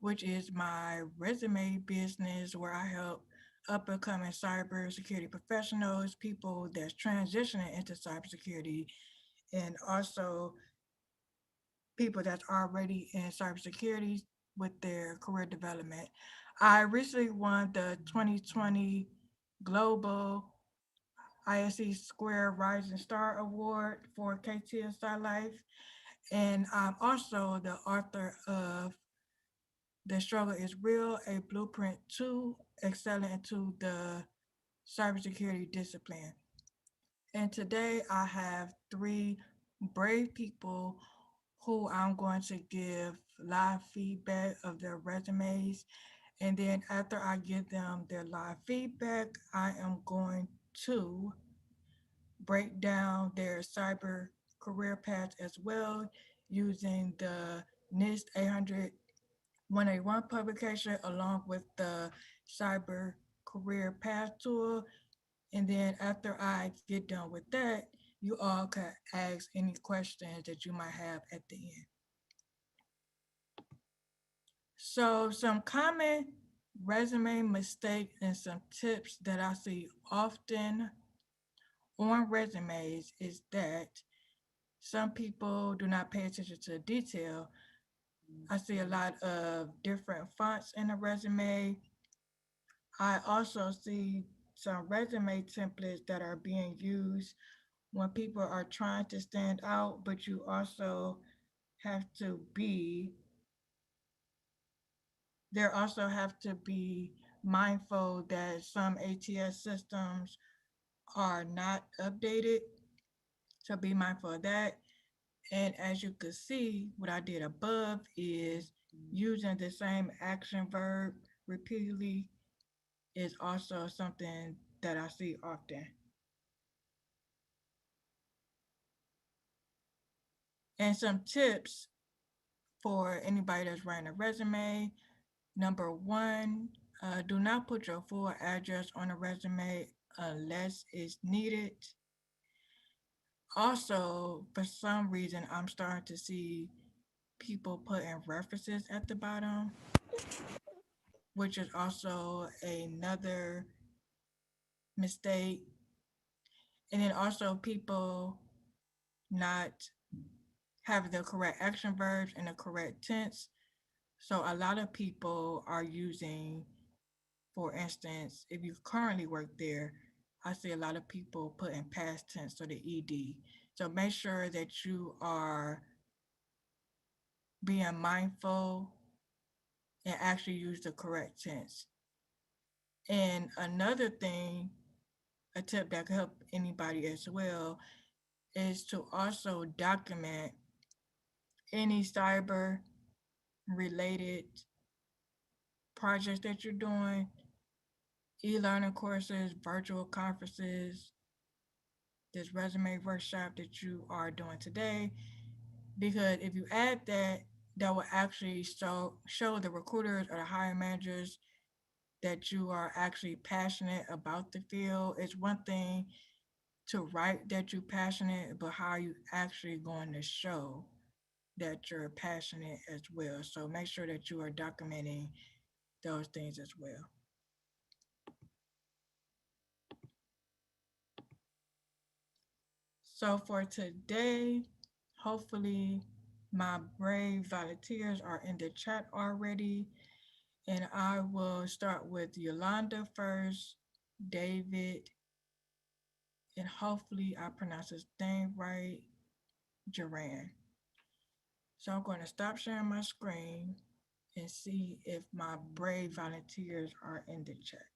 which is my resume business where I help up and coming cybersecurity professionals, people that's transitioning into cybersecurity, and also people that's already in cybersecurity with their career development. I recently won the 2020 Global ISC Square Rising Star Award for Katia Cylife, and I'm also the author of The Struggle is Real, a blueprint to excelling into the cybersecurity discipline. And today I have three brave people who I'm going to give live feedback of their resumes. And then after I give them their live feedback, I am going to break down their cyber career path as well using the NIST 800 181 publication along with the cyber career path tool. And then after I get done with that, you all can ask any questions that you might have at the end. So some common resume mistakes and some tips that I see often on resumes is that some people do not pay attention to detail. I see a lot of different fonts in a resume. I also see some resume templates that are being used when people are trying to stand out, but you also have to be, there also have to be mindful that some ATS systems are not updated. So be mindful of that. And as you can see, what I did above is using the same action verb repeatedly is also something that I see often. And some tips for anybody that's writing a resume. Number one, do not put your full address on a resume unless it's needed. Also, for some reason, I'm starting to see people putting references at the bottom, which is also another mistake. And then also people not having the correct action verbs and the correct tense. So a lot of people are using, for instance, if you currently work there, I see a lot of people put in past tense, so the ed. So make sure that you are being mindful and actually use the correct tense. And another thing, a tip that can help anybody as well, is to also document any cyber related projects that you're doing, e-learning courses, virtual conferences, this resume workshop that you are doing today. Because if you add that, that will actually show the recruiters or the hiring managers that you are actually passionate about the field. It's one thing to write that you're passionate, but how are you actually going to show that you're passionate as well? So make sure that you are documenting those things as well. So for today, hopefully my brave volunteers are in the chat already. And I will start with Yolanda first, David, and hopefully I pronounce his name right, Duran. So I'm going to stop sharing my screen and see if my brave volunteers are in the chat.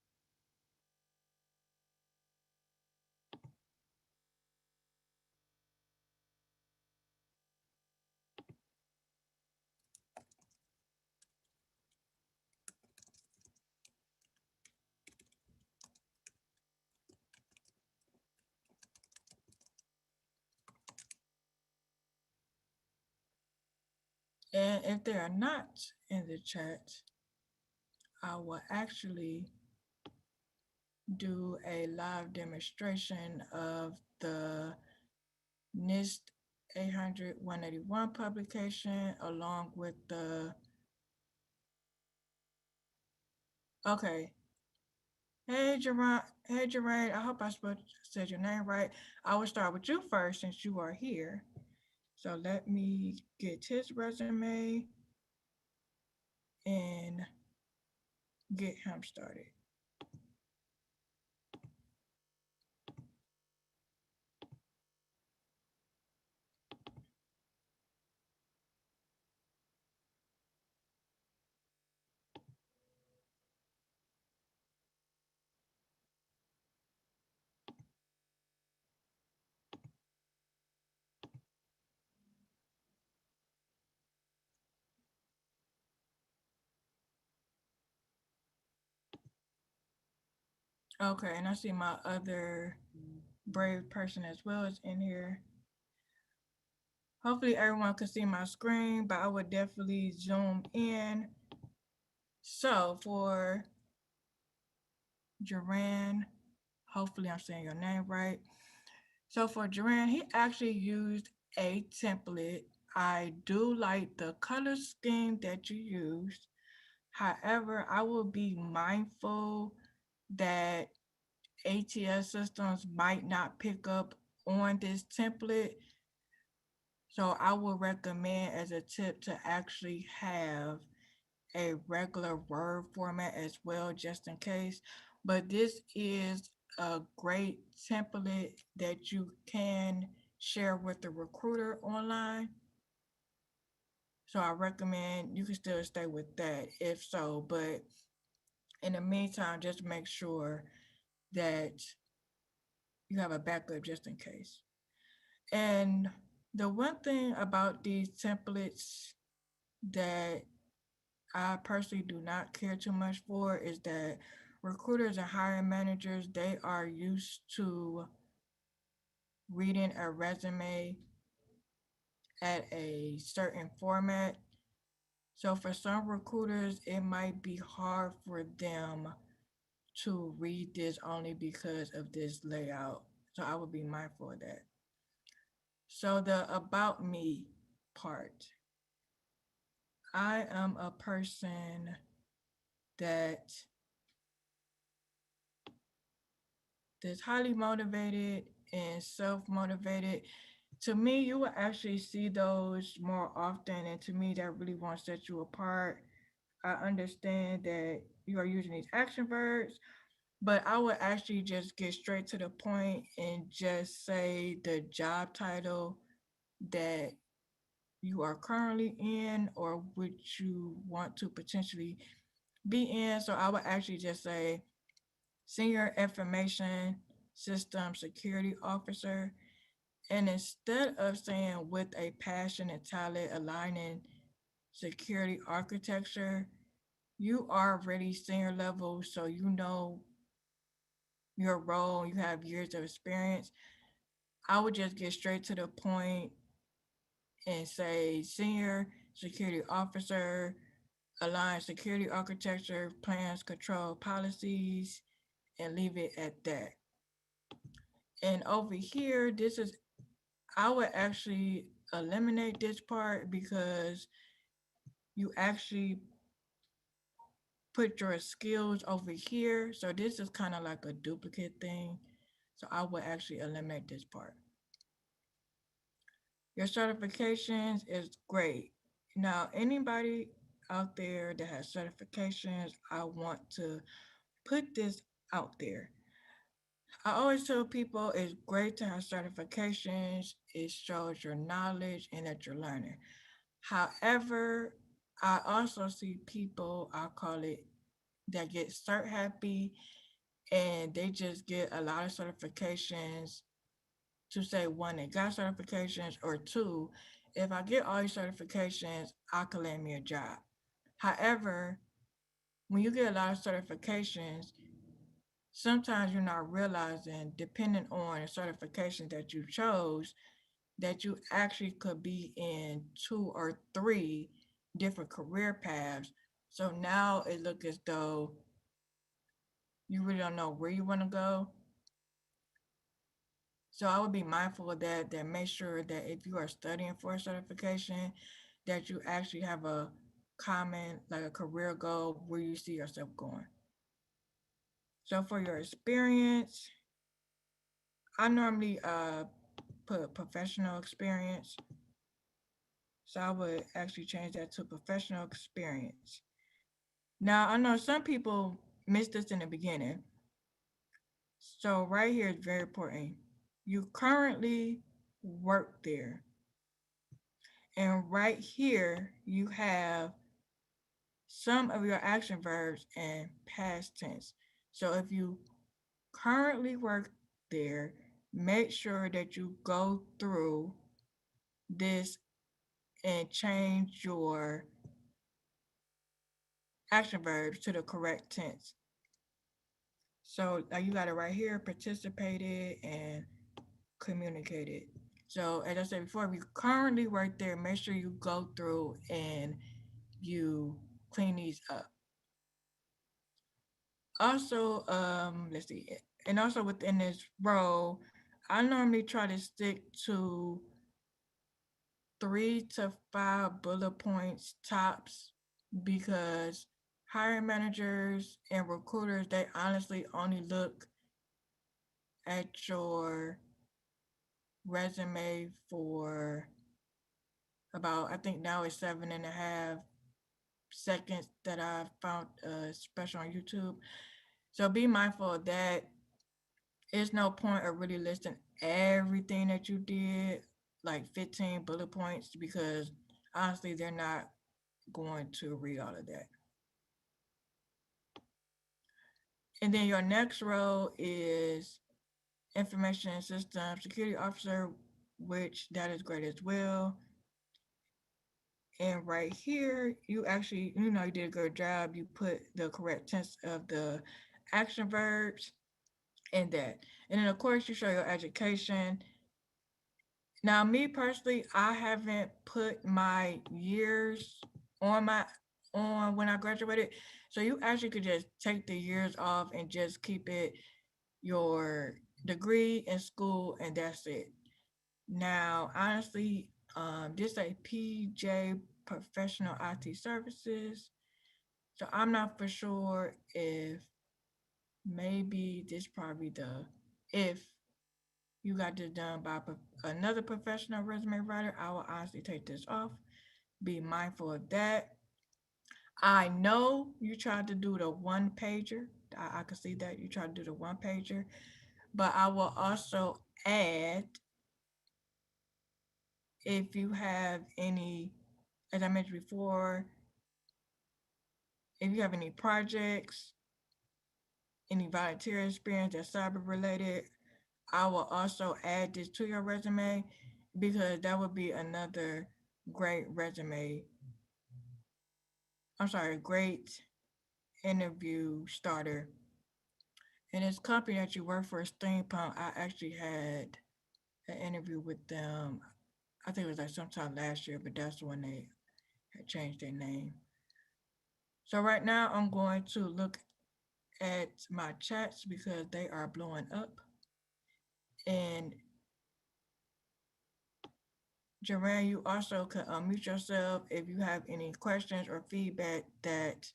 And if they are not in the chat, I will actually do a live demonstration of the NIST 800 181 publication along with the Okay. Hey, Jerron. Hey, Jermaine. I hope said your name right. I will start with you first since you are here. So let me get his resume and get him started. Okay, and I see my other brave person as well is in here. Hopefully everyone can see my screen, but I would definitely zoom in. So for Duran, hopefully I'm saying your name right. So for Duran, he actually used a template. I do like the color scheme that you used. However, I will be mindful that ATS systems might not pick up on this template. So I would recommend as a tip to actually have a regular Word format as well, just in case. But this is a great template that you can share with the recruiter online. So I recommend you can still stay with that if so. But in the meantime, just make sure that you have a backup just in case. And the one thing about these templates that I personally do not care too much for is that recruiters and hiring managers, they are used to reading a resume at a certain format. So for some recruiters, it might be hard for them to read this only because of this layout. So I would be mindful of that. So the about me part. I am a person that is highly motivated and self-motivated. To me, you will actually see those more often, and to me, that really won't set you apart. I understand that you are using these action verbs, but I would actually just get straight to the point and just say the job title that you are currently in or which you want to potentially be in. So I would actually just say Senior Information System Security Officer. And instead of saying with a passion and talent aligning security architecture, you are already senior level, so you know your role, you have years of experience. I would just get straight to the point and say senior security officer, align security architecture, plans, control, policies, and leave it at that. And over here, this is, I would actually eliminate this part because you actually put your skills over here. So this is kind of like a duplicate thing. So I would actually eliminate this part. Your certifications is great. Now, anybody out there that has certifications, I want to put this out there. I always tell people it's great to have certifications. It shows your knowledge and that you're learning. However, I also see people, I call it, that get cert happy and they just get a lot of certifications to say one, they got certifications, or two, if I get all these certifications, I can land me a job. However, when you get a lot of certifications, sometimes you're not realizing, depending on the certification that you chose, that you actually could be in two or three different career paths. So now it looks as though you really don't know where you want to go. So I would be mindful of that, that make sure that if you are studying for a certification, that you actually have a common, like a career goal where you see yourself going. So for your experience, I normally put professional experience. So I would actually change that to professional experience. Now I know some people missed this in the beginning. So right here is very important. You currently work there. And right here you have some of your action verbs in past tense. So if you currently work there, make sure that you go through this and change your action verbs to the correct tense. So you got it right here, participated and communicated. So as I said before, if you currently work there, make sure you go through and you clean these up. Also, let's see, and also within this role, I normally try to stick to 3 to 5 bullet points tops because hiring managers and recruiters, they honestly only look at your resume for about, I think now it's 7.5 seconds that I found special on YouTube. So be mindful of that. There's no point of really listing everything that you did, like 15 bullet points, because honestly, they're not going to read all of that. And then your next role is information system security officer, which that is great as well. And right here, you actually, you did a good job. You put the correct tense of the action verbs in that. And then of course you show your education. Now, me personally, I haven't put my years on my on when I graduated. So you actually could just take the years off and just keep it your degree in school, and that's it. Now, honestly, this is a PJ Professional IT Services. So I'm not for sure if maybe this probably the if you got this done by another professional resume writer, I will honestly take this off. Be mindful of that. I know you tried to do the one pager. I can see that you tried to do the one pager, but I will also add if you have any, as I mentioned before, if you have any projects, any volunteer experience that's cyber related, I will also add this to your resume because that would be another great resume. I'm sorry, great interview starter. And this company that you work for, Steampunk, I actually had an interview with them. I think it was like sometime last year, but that's when they had changed their name. So right now I'm going to look at my chats because they are blowing up. And Joanne, you also can unmute yourself if you have any questions or feedback that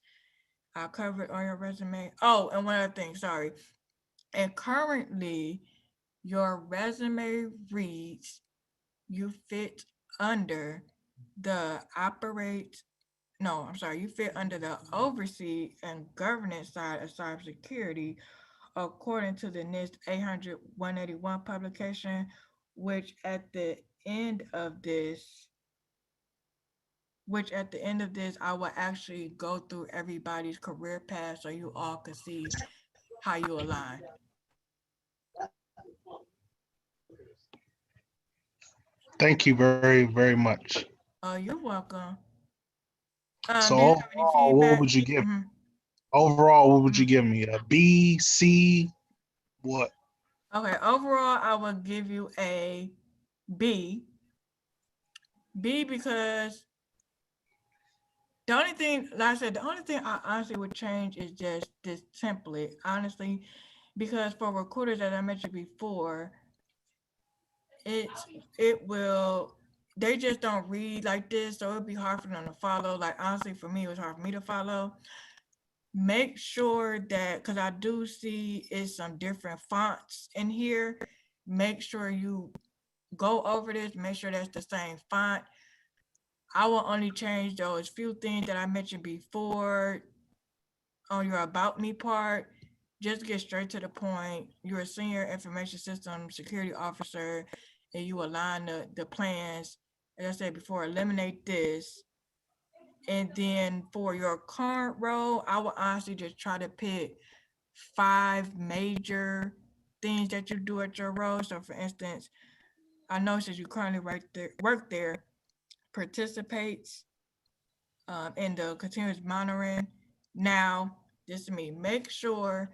I covered on your resume. Oh, and one other thing, sorry. And currently, your resume reads you fit under the operate, no, I'm sorry, you fit under the oversee and governance side of cybersecurity according to the NIST 800-181 publication, which at the end of this, I will actually go through everybody's career path so you all can see how you align. Thank you very, very much. Oh, you're welcome. So Do you have any overall, what feedback? would you give? Mm-hmm. Overall, what would you Mm-hmm. give me? A B, C, what? Okay, overall, I will give you a B. B because the only thing, like I said, the only thing I honestly would change is just this template, honestly, because for recruiters, as I mentioned before, it it will they just don't read like this, so it'd be hard for them to follow. Like honestly, for me, it was hard for me to follow. make sure that, because I do see it's some different fonts in here, make sure you go over this, make sure that's the same font. I will only change those few things that I mentioned before on your about me part. Just get straight to the point. You're a senior information system security officer and you align the plans. As I said before, eliminate this. And then for your current role, I would honestly just try to pick 5 major things that you do at your role. So for instance, I know since you currently work there, participates in the continuous monitoring. Now, this to me, make sure,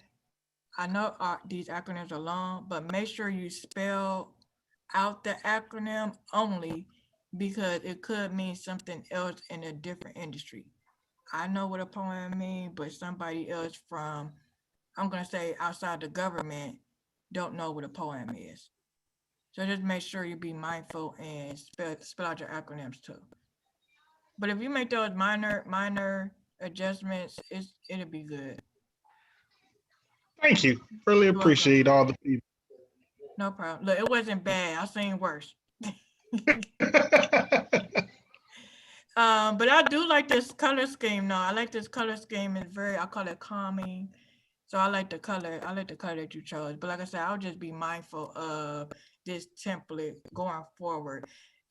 I know these acronyms are long, but make sure you spell out the acronym only because it could mean something else in a different industry. I know what a poem means, but somebody else from, I'm going to say outside the government, don't know what a poem is. So just make sure you be mindful and spell out your acronyms too. But if you make those minor adjustments, it'll be good. Thank you. Really You're welcome. appreciate all the people. No problem. Look, it wasn't bad. I've seen worse. But I do like this color scheme. No, I like this color scheme. It's very, I call it calming. So I like the color. I like the color that you chose. But like I said, I'll just be mindful of this template going forward.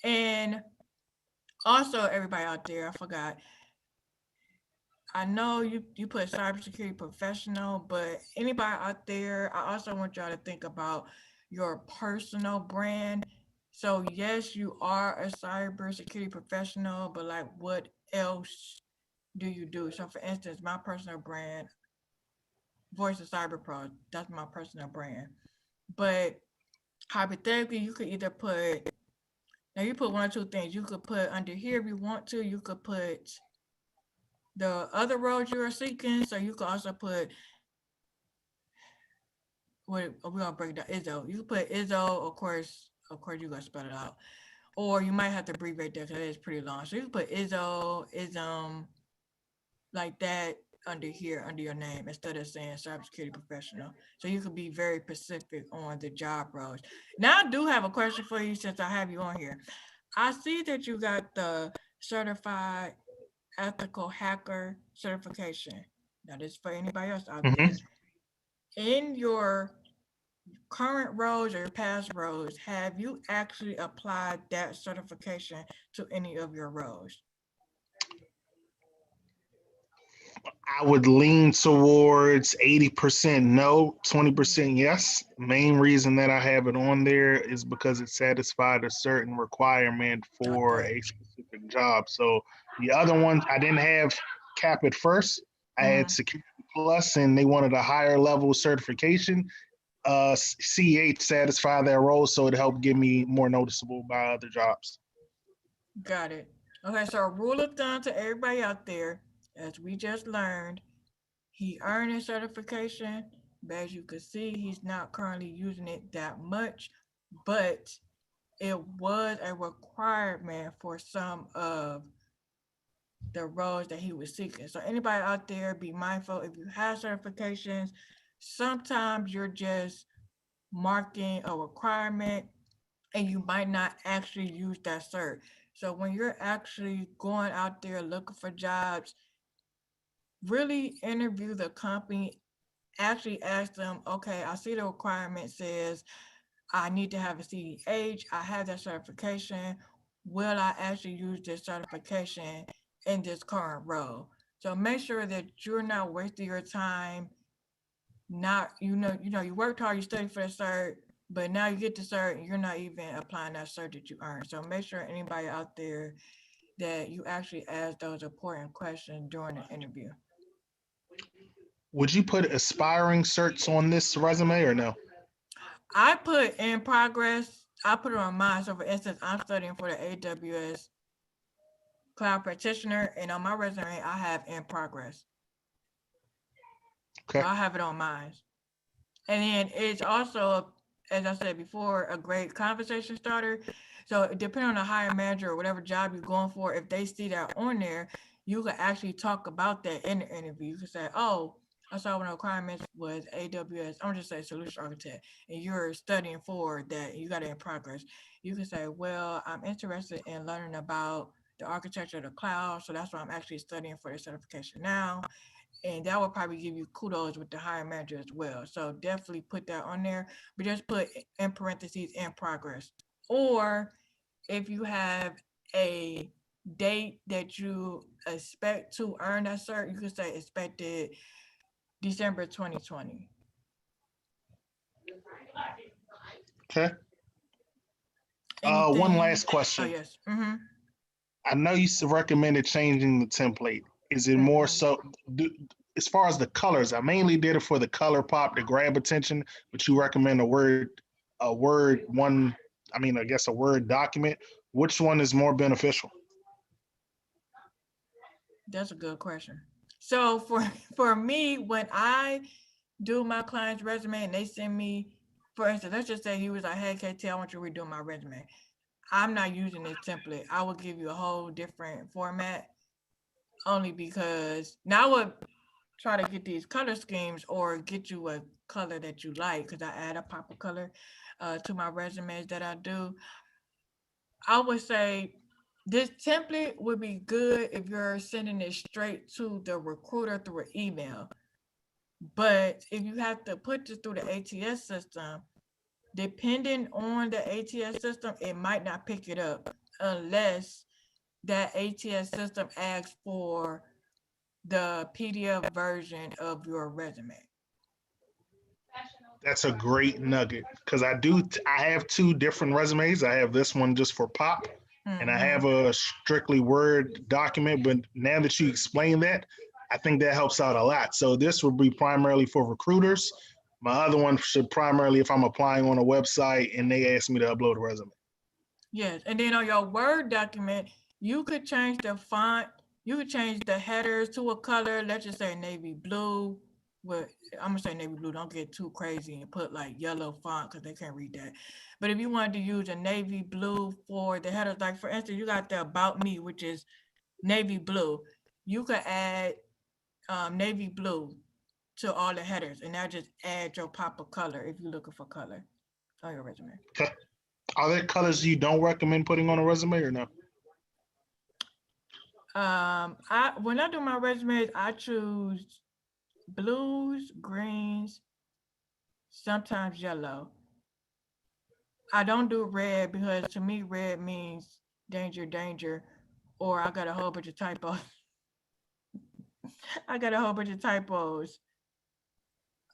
And also, everybody out there, I forgot. I know you put cybersecurity professional, but anybody out there, I also want y'all to think about your personal brand. So yes, you are a cybersecurity professional, but like what else do you do? So for instance, my personal brand, Voice of Cyber Pro, that's my personal brand. But hypothetically, you could either put, now you put one or two things. You could put under here if you want to, you could put the other roles you are seeking. So you could also put, we're gonna break down ISO. You can put ISO, of course you're gonna spell it out. Or you might have to abbreviate that because it's pretty long. So you can put ISO, ISM, like that under here, under your name, instead of saying cybersecurity professional. So you can be very specific on the job roles. Now I do have a question for you since I have you on here. I see that you got the certified ethical hacker certification. Now this is for anybody else out Mhm. there. In your current roles or your past roles, have you actually applied that certification to any of your roles? I would lean towards 80% no, 20% yes. Main reason that I have it on there is because it satisfied a certain requirement for Okay. a specific job. So the other ones I didn't have cap at first. I had Mm-hmm. security plus and they wanted a higher level certification. CH satisfied that role, so it helped get me more noticeable by other jobs. Got it. Okay, so a rule of thumb to everybody out there, as we just learned, he earned his certification, but as you can see, he's not currently using it that much, but it was a requirement for some of the roles that he was seeking. So anybody out there, be mindful if you have certifications, sometimes you're just marking a requirement and you might not actually use that cert. So when you're actually going out there looking for jobs, really interview the company, actually ask them, okay, I see the requirement says I need to have a CDH, I have that certification. Will I actually use this certification in this current role? So make sure that you're not wasting your time. Not, you worked hard, you studied for the cert, but now you get the cert and you're not even applying that cert that you earned. So make sure anybody out there that you actually ask those important questions during the interview. Would you put aspiring certs on this resume or no? I put in progress, I put it on mine. So for instance, I'm studying for the AWS cloud practitioner, and on my resume, I have in progress. So Okay. I have it on mine. And then it's also, as I said before, a great conversation starter. So depending on the hiring manager or whatever job you're going for, if they see that on there, you could actually talk about that in the interview. You could say, oh, I saw one of the requirements was AWS, I'm just say solution architect, and you're studying for that, you got it in progress. You can say, well, I'm interested in learning about the architecture of the cloud, so that's why I'm actually studying for the certification now. And that will probably give you kudos with the hiring manager as well. So definitely put that on there, but just put in parentheses in progress. Or if you have a date that you expect to earn that cert, you could say expected December 2020. Okay. One Anything? last Oh, question. yes. Mm-hmm. I know you recommended changing the template. Is it more so, as far as the colors? I mainly did it for the color pop to grab attention, but you recommend a word one. I mean, I guess a Word document. Which one is more beneficial? That's a good question. So for me, when I do my client's resume and they send me, for instance, let's just say he was like, hey, Katia, I want you to redo my resume. I'm not using this template. I will give you a whole different format only because now I would try to get these color schemes or get you a color that you like because I add a pop of color to my resumes that I do. I would say this template would be good if you're sending it straight to the recruiter through an email. But if you have to put this through the ATS system, depending on the ATS system, it might not pick it up unless that ATS system asks for the PDF version of your resume. That's a great nugget because I have two different resumes. I have this one just for pop, and I have a strictly Word document. But now that you explain that, I think that helps out a lot. So this would be primarily for recruiters. My other one should primarily if I'm applying on a website and they ask me to upload a resume. Yes, and then on your Word document, you could change the font. You could change the headers to a color. Let's just say navy blue. With I'm gonna say navy blue. Don't get too crazy and put like yellow font because they can't read that. But if you wanted to use a navy blue for the headers, like for instance, you got the about me, which is navy blue. You could add navy blue to all the headers, and that just add your pop of color if you're looking for color on your resume. Okay. Are there colors you don't recommend putting on a resume or no? I when I do my resumes, I choose blues, greens, sometimes yellow. I don't do red because to me red means danger, danger, or I got a whole bunch of typos. I got a whole bunch of typos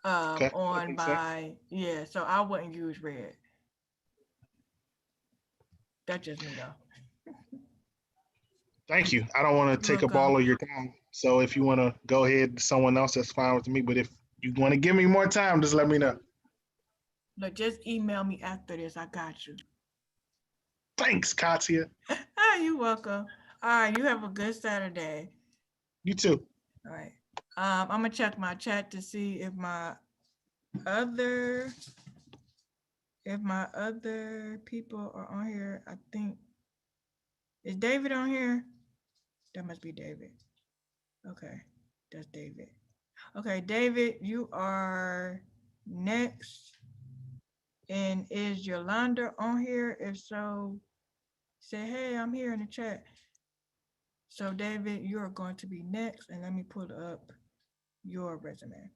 Okay, that on makes sense. my yeah, so I wouldn't use red. That's just me though. Thank you. I don't want to You're take up all welcome. of your time. So if you want to go ahead to someone else, that's fine with me. But if you want to give me more time, just let me know. Look, just email me after this. I got you. Thanks, Katia. Ah, you're welcome. All right, you have a good Saturday. You too. All right. I'm gonna check my chat to see other if my other people are on here. I think is David on here? That must be David. Okay, that's David. Okay, David, you are next. And is Yolanda on here? If so, say hey, I'm here in the chat. So David, you are going to be next, and let me pull up your resume.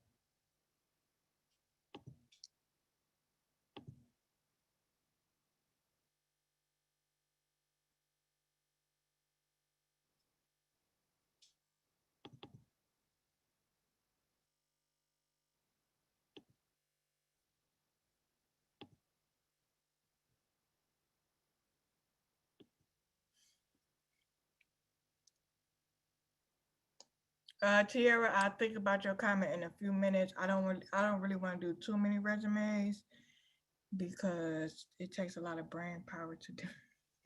Tiara, I'll think about your comment in a few minutes. I don't really want to do too many resumes because it takes a lot of brain power to do.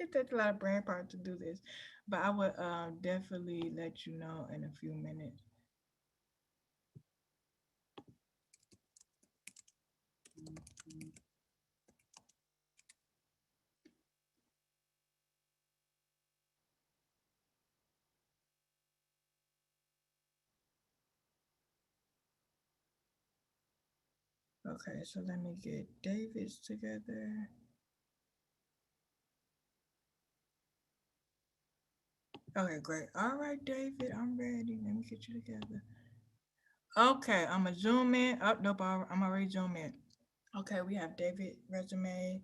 It takes a lot of brain power to do this, but I would definitely let you know in a few minutes. Okay, so let me get David's together. Okay, great. All right, David, I'm ready. Let me get you together. Okay, I'm gonna zoom in. Oh, nope, I'm already zoomed in. Okay, we have David resume.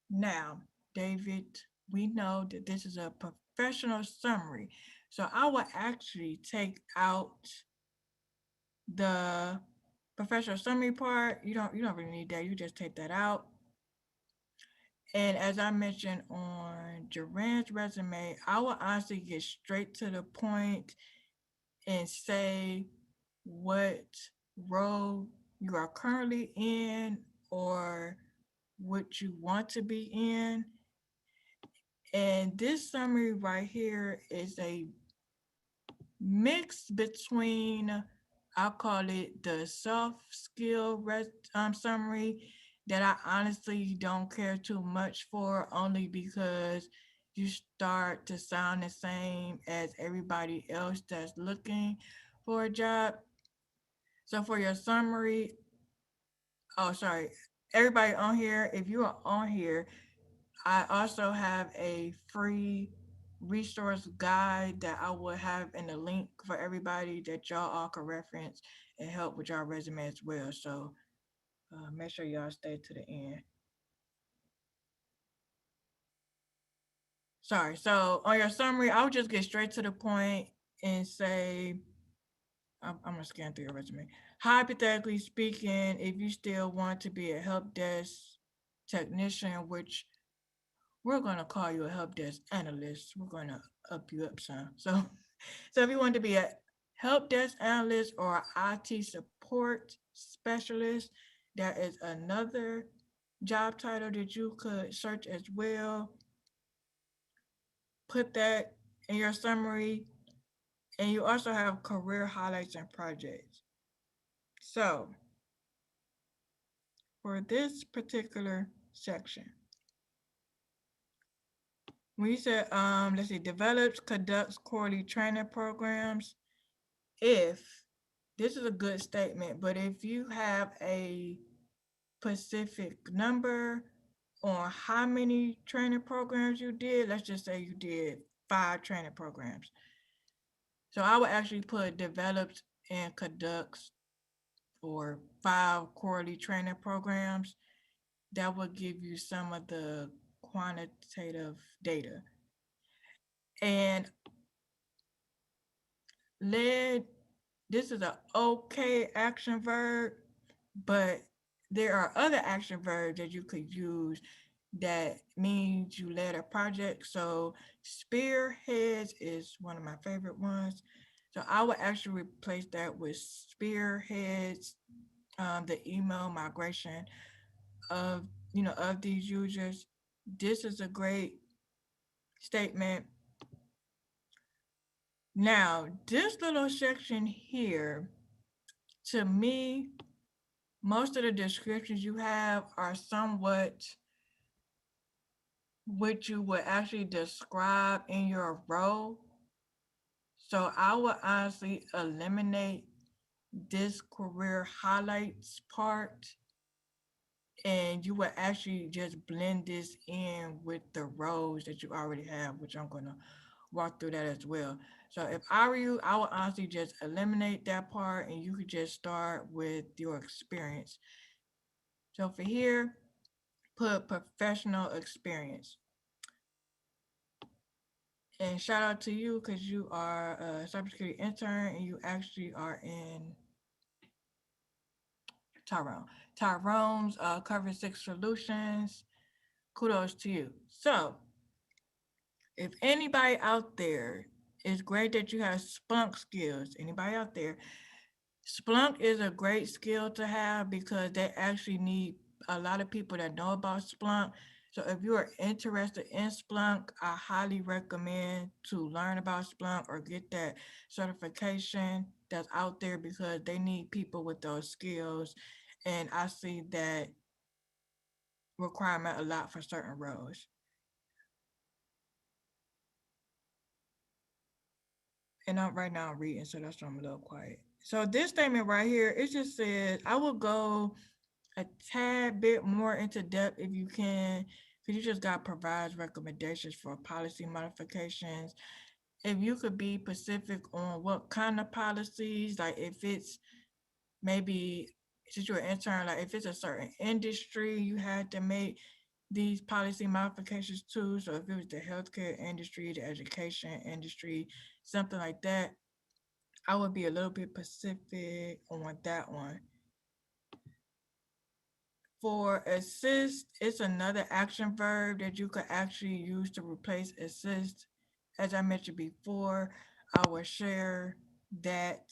Now, David, we know that this is a professional summary. So I will actually take out the professional summary part. You don't really need that. You just take that out. And as I mentioned on Duran's resume, I will honestly get straight to the point and say what role you are currently in or what you want to be in. And this summary right here is a mix between, I'll call it the soft skill summary that I honestly don't care too much for, only because you start to sound the same as everybody else that's looking for a job. So for your summary, oh, sorry, everybody on here, if you are on here, I also have a free resource guide that I will have in the link for everybody that y'all all can reference and help with y'all resume as well. So make sure y'all stay to the end. Sorry. So on your summary, I'll just get straight to the point and say, I'm gonna scan through your resume. Hypothetically speaking, if you still want to be a help desk technician, which we're gonna call you a help desk analyst, we're gonna up you up some. So if you want to be a help desk analyst or IT support specialist, there is another job title that you could search as well. Put that in your summary, and you also have career highlights and projects. So for this particular section, when you said, let's see, develops, conducts quarterly training programs, if this is a good statement, but if you have a specific number on how many training programs you did, let's just say you did 5 training programs. So I would actually put develops and conducts for 5 quarterly training programs. That would give you some of the quantitative data. And led, this is an okay action verb, but there are other action verbs that you could use that means you led a project. So spearheads is one of my favorite ones. So I would actually replace that with spearheads, the email migration of of these users. This is a great statement. Now, this little section here, to me, most of the descriptions you have are somewhat what you would actually describe in your role. So I would honestly eliminate this career highlights part, and you would actually just blend this in with the roles that you already have, which I'm gonna walk through that as well. So if I were you, I would honestly just eliminate that part and you could just start with your experience. So for here, put professional experience. And shout out to you because you are a cybersecurity intern and you actually are in Tyrone. Tyrone's Cover 6 Solutions. Kudos to you. So, if anybody out there, it's great that you have Splunk skills. Anybody out there, Splunk is a great skill to have because they actually need a lot of people that know about Splunk. So if you are interested in Splunk, I highly recommend to learn about Splunk or get that certification that's out there because they need people with those skills. And I see that requirement a lot for certain roles. And I'm right now reading, so that's why I'm a little quiet. So this statement right here, it just says, I will go a tad bit more into depth if you can, because you just got provides recommendations for policy modifications. If you could be specific on what kind of policies, like if it's maybe since you're an intern, like if it's a certain industry, you had to make these policy modifications too. So if it was the healthcare industry, the education industry, something like that, I would be a little bit specific on that one. For assist, it's another action verb that you could actually use to replace assist. As I mentioned before, I will share that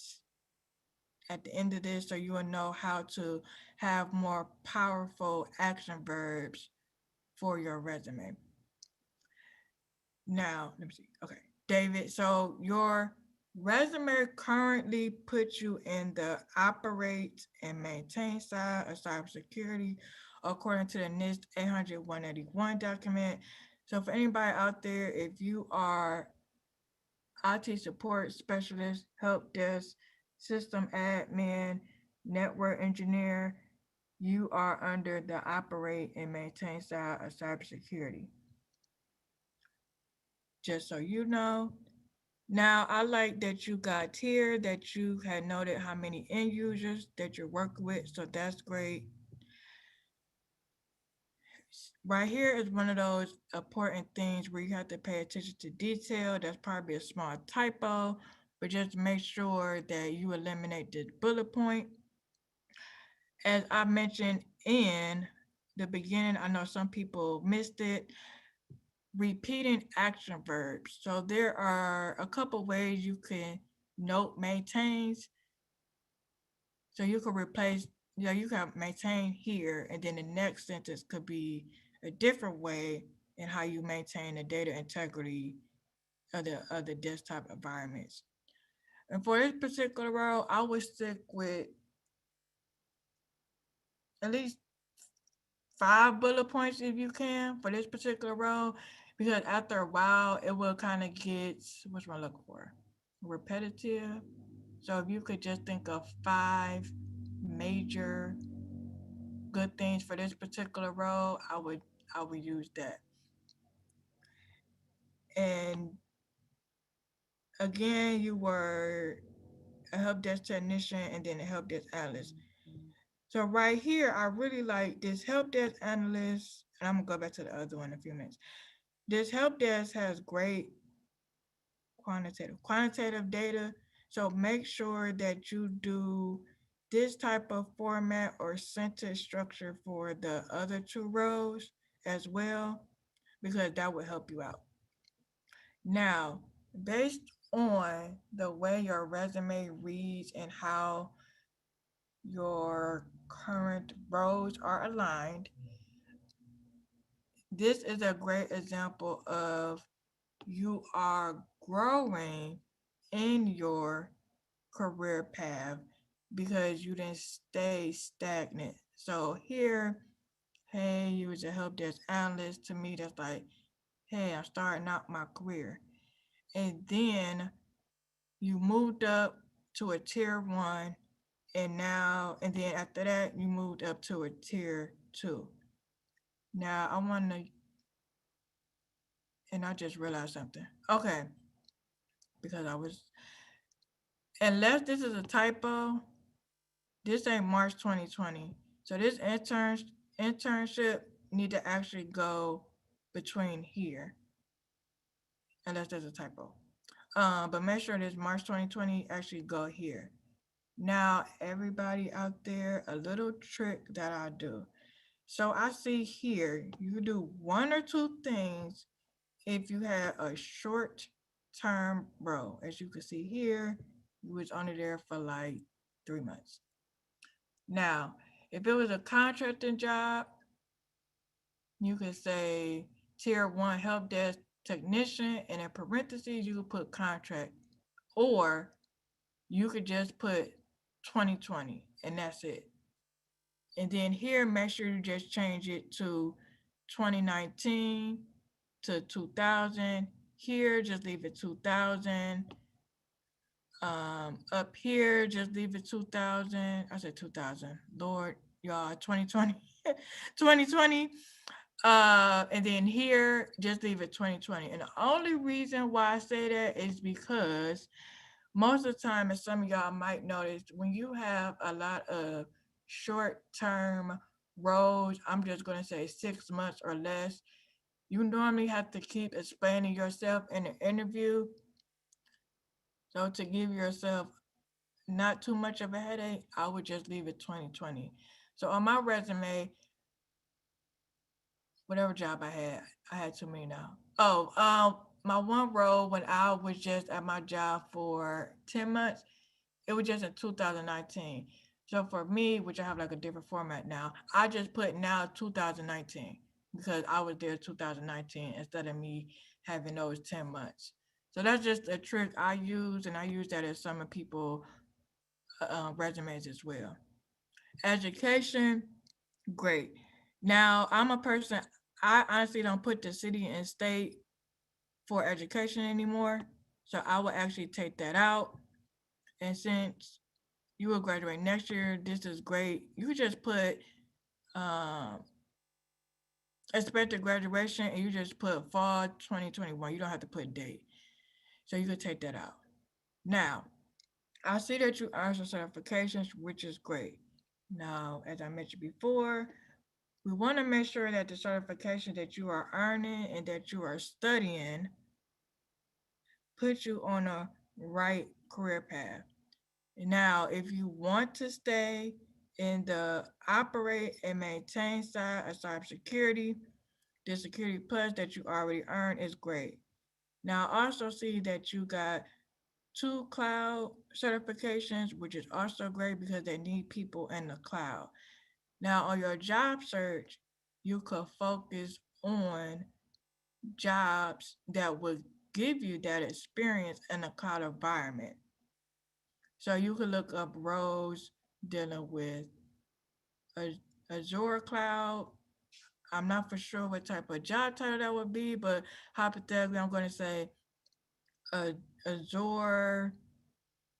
at the end of this so you will know how to have more powerful action verbs for your resume. Now, let me see. Okay, David, so your resume currently puts you in the operate and maintain side of cybersecurity according to the NIST 800-181 document. So for anybody out there, if you are IT support specialist, help desk, system admin, network engineer, you are under the operate and maintain side of cybersecurity. Just so you know. Now, I like that you got here that you had noted how many end users that you're working with, so that's great. Right here is one of those important things where you have to pay attention to detail. That's probably a small typo, but just make sure that you eliminate the bullet point. As I mentioned in the beginning, I know some people missed it. Repeating action verbs. So there are a couple ways you can note maintains. So you could replace, you can maintain here, and then the next sentence could be a different way in how you maintain the data integrity of the desktop environments. And for this particular role, I would stick with at least 5 bullet points if you can for this particular role, because after a while it will kind of get, what's what I'm looking for, repetitive. So if you could just think of 5 major good things for this particular role, I would use that. And again, you were a help desk technician and then a help desk analyst. So right here, I really like this help desk analyst, and I'm gonna go back to the other one in a few minutes. This help desk has great quantitative data. So make sure that you do this type of format or sentence structure for the other 2 rows as well, because that will help you out. Now, based on the way your resume reads and how your current roles are aligned, this is a great example of you are growing in your career path because you didn't stay stagnant. So here, hey, you was a help desk analyst. To me, that's like, hey, I'm starting out my career. And then you moved up to a tier 1, and then after that, you moved up to a tier 2. Now I want to, and I just realized something. Okay, because I was, unless this is a typo, this ain't March 2020. So this internship need to actually go between here, unless there's a typo. But make sure this March 2020 actually go here. Now, everybody out there, a little trick that I do. So I see here, you do 1 or 2 things if you had a short term role. As you can see here, you was only there for like 3 months. Now, if it was a contracting job, you could say tier 1 help desk technician, and in parentheses, you could put contract. Or you could just put 2020 and that's it. And then here, make sure you just change it to 2019 to 2000. Here, just leave it 2000. Up here, just leave it 2000. I said 2000. Lord, y'all, 2020, 2020. And then here, just leave it 2020. And the only reason why I say that is because most of the time, as some of y'all might notice, when you have a lot of short-term roles, I'm just going to say 6 months or less, you normally have to keep explaining yourself in an interview. So to give yourself not too much of a headache, I would just leave it 2020. So on my resume, whatever job I had too many now. Oh, my one role when I was just at my job for 10 months, it was just in 2019. So for me, which I have like a different format now, I just put now 2019 because I was there 2019 instead of me having those 10 months. So that's just a trick I use, and I use that as some of people resumes as well. Education, great. Now, I'm a person, I honestly don't put the city and state for education anymore. So I will actually take that out. And since you will graduate next year, this is great. You could just put um, expected graduation and you just put fall 2021. You don't have to put date. So you could take that out. Now, I see that you earned some certifications, which is great. Now, as I mentioned before, we want to make sure that the certification that you are earning and that you are studying put you on a right career path. Now, if you want to stay in the operate and maintain side of cybersecurity, the security plus that you already earned is great. Now, I also see that you got two cloud certifications, which is also great because they need people in the cloud. Now, on your job search, you could focus on jobs that would give you that experience in a cloud environment. So you could look up roles dealing with Azure Cloud. I'm not for sure what type of job title that would be, but hypothetically, I'm going to say uh, Azure,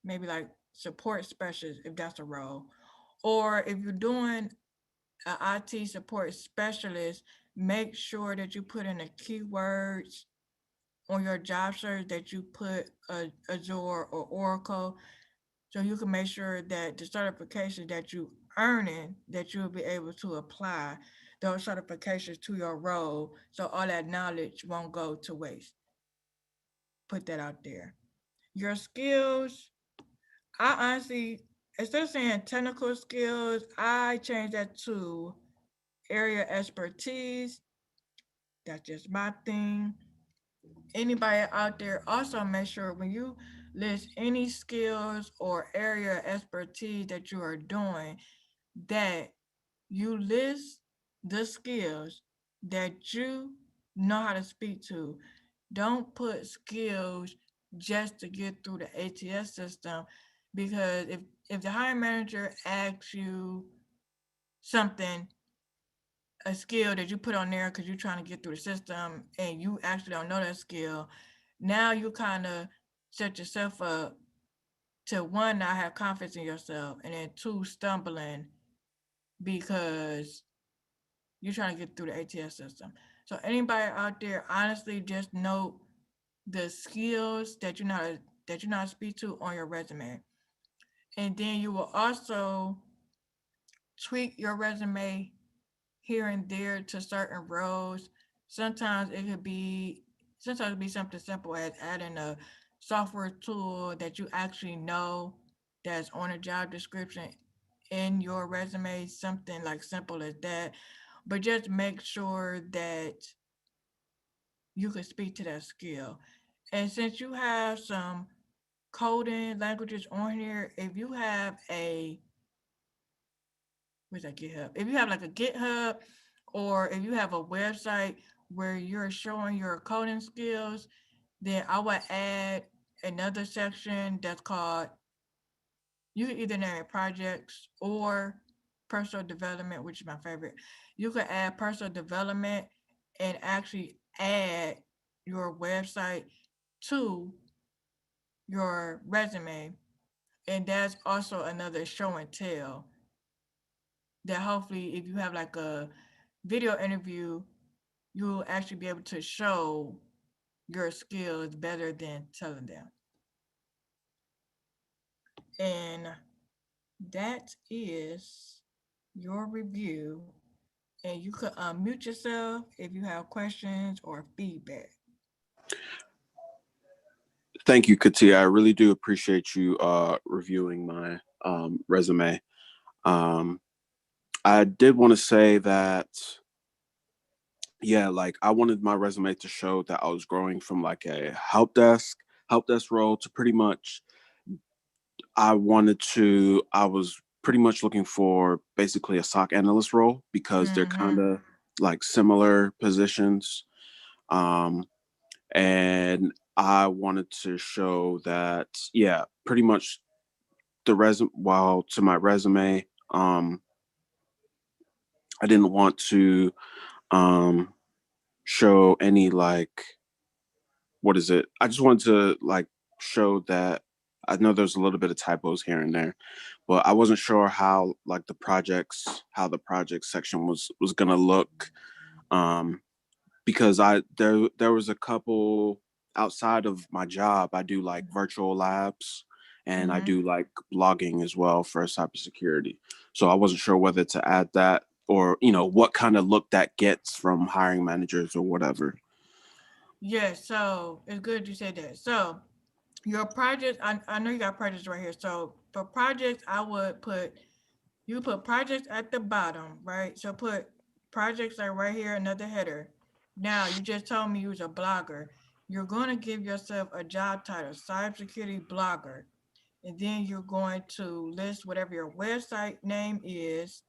maybe like support specialist, if that's a role. Or if you're doing an IT support specialist, make sure that you put in the keywords on your job search that you put Azure or Oracle, so you can make sure that the certification that you earning that you'll be able to apply those certifications to your role, so all that knowledge won't go to waste. Put that out there. Your skills, I honestly, instead of saying technical skills, I change that to area expertise. That's just my thing. Anybody out there, also make sure when you list any skills or area expertise that you are doing, that you list the skills that you know how to speak to. Don't put skills just to get through the ATS system, because if the hiring manager asks you something, a skill that you put on there because you're trying to get through the system and you actually don't know that skill, now you kind of set yourself up to, one, not have confidence in yourself, and then two, stumbling because you're trying to get through the ATS system. So anybody out there, honestly, just note the skills that you not speak to on your resume, and then you will also tweak your resume here and there to certain roles. Sometimes it could be sometimes it be something simple as adding a software tool that you actually know that's on a job description in your resume, something like simple as that. But just make sure that you can speak to that skill. And since you have some coding languages on here, if you have a where's that GitHub? If you have like a GitHub, or if you have a website where you're showing your coding skills, then I would add another section that's called, you can either name it projects or personal development, which is my favorite. You could add personal development and actually add your website to your resume. And that's also another show and tell that hopefully if you have like a video interview, you'll actually be able to show your skills better than telling them. And that is your review. And you could unmute yourself if you have questions or feedback. Thank you, Katia. I really do appreciate you reviewing my resume. Um, I did want to say that, yeah, like I wanted my resume to show that I was growing from like a help desk role to pretty much I was pretty much looking for basically a SOC analyst role because they're Mm-hmm. kind of like similar positions. Um, and I wanted to show that, yeah, pretty much to my resume, I didn't want to um, show any like, what is it? I just wanted to like show that I know there's a little bit of typos here and there, but I wasn't sure how the project section was gonna look. Um, because there was a couple outside of my job. I do like virtual labs and I Mm-hmm. do like blogging as well for cybersecurity. So I wasn't sure whether to add that or what kind of look that gets from hiring managers or whatever. Yeah, so it's good you said that. So your project, I know you got projects right here. So for projects, I would put you put projects at the bottom, right? So put projects like right here, another header. Now you just told me you was a blogger. You're going to give yourself a job title, cybersecurity blogger, and then you're going to list whatever your website name is,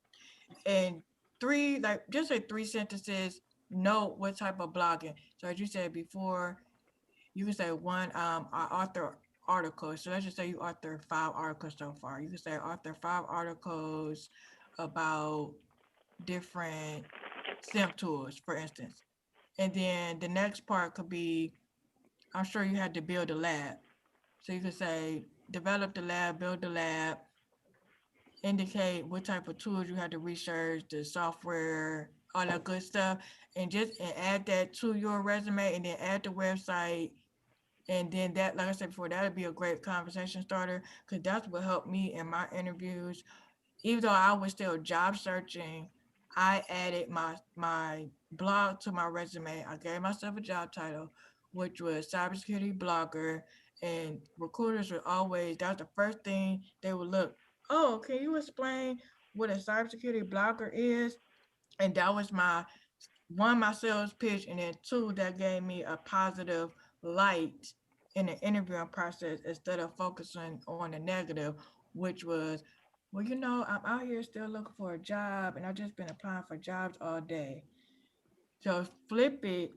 and three, like just say 3 sentences. Note what type of blogging. So as you said before, you can say one author article. So let's just say you author 5 articles so far. You can say author 5 articles about different SIM tools, for instance. And then the next part could be, I'm sure you had to build a lab. So you could say develop the lab, build the lab, indicate what type of tools you had to research, the software, all that good stuff, and add that to your resume, and then add the website. And then that, like I said before, that'd be a great conversation starter because that's what helped me in my interviews. Even though I was still job searching, I added my blog to my resume. I gave myself a job title, which was cybersecurity blogger. And recruiters would always, that was the first thing they would look. Oh, can you explain what a cybersecurity blogger is? And that was my sales pitch, and then two, that gave me a positive light in the interviewing process instead of focusing on the negative, which was, well, I'm out here still looking for a job and I've just been applying for jobs all day. So flip it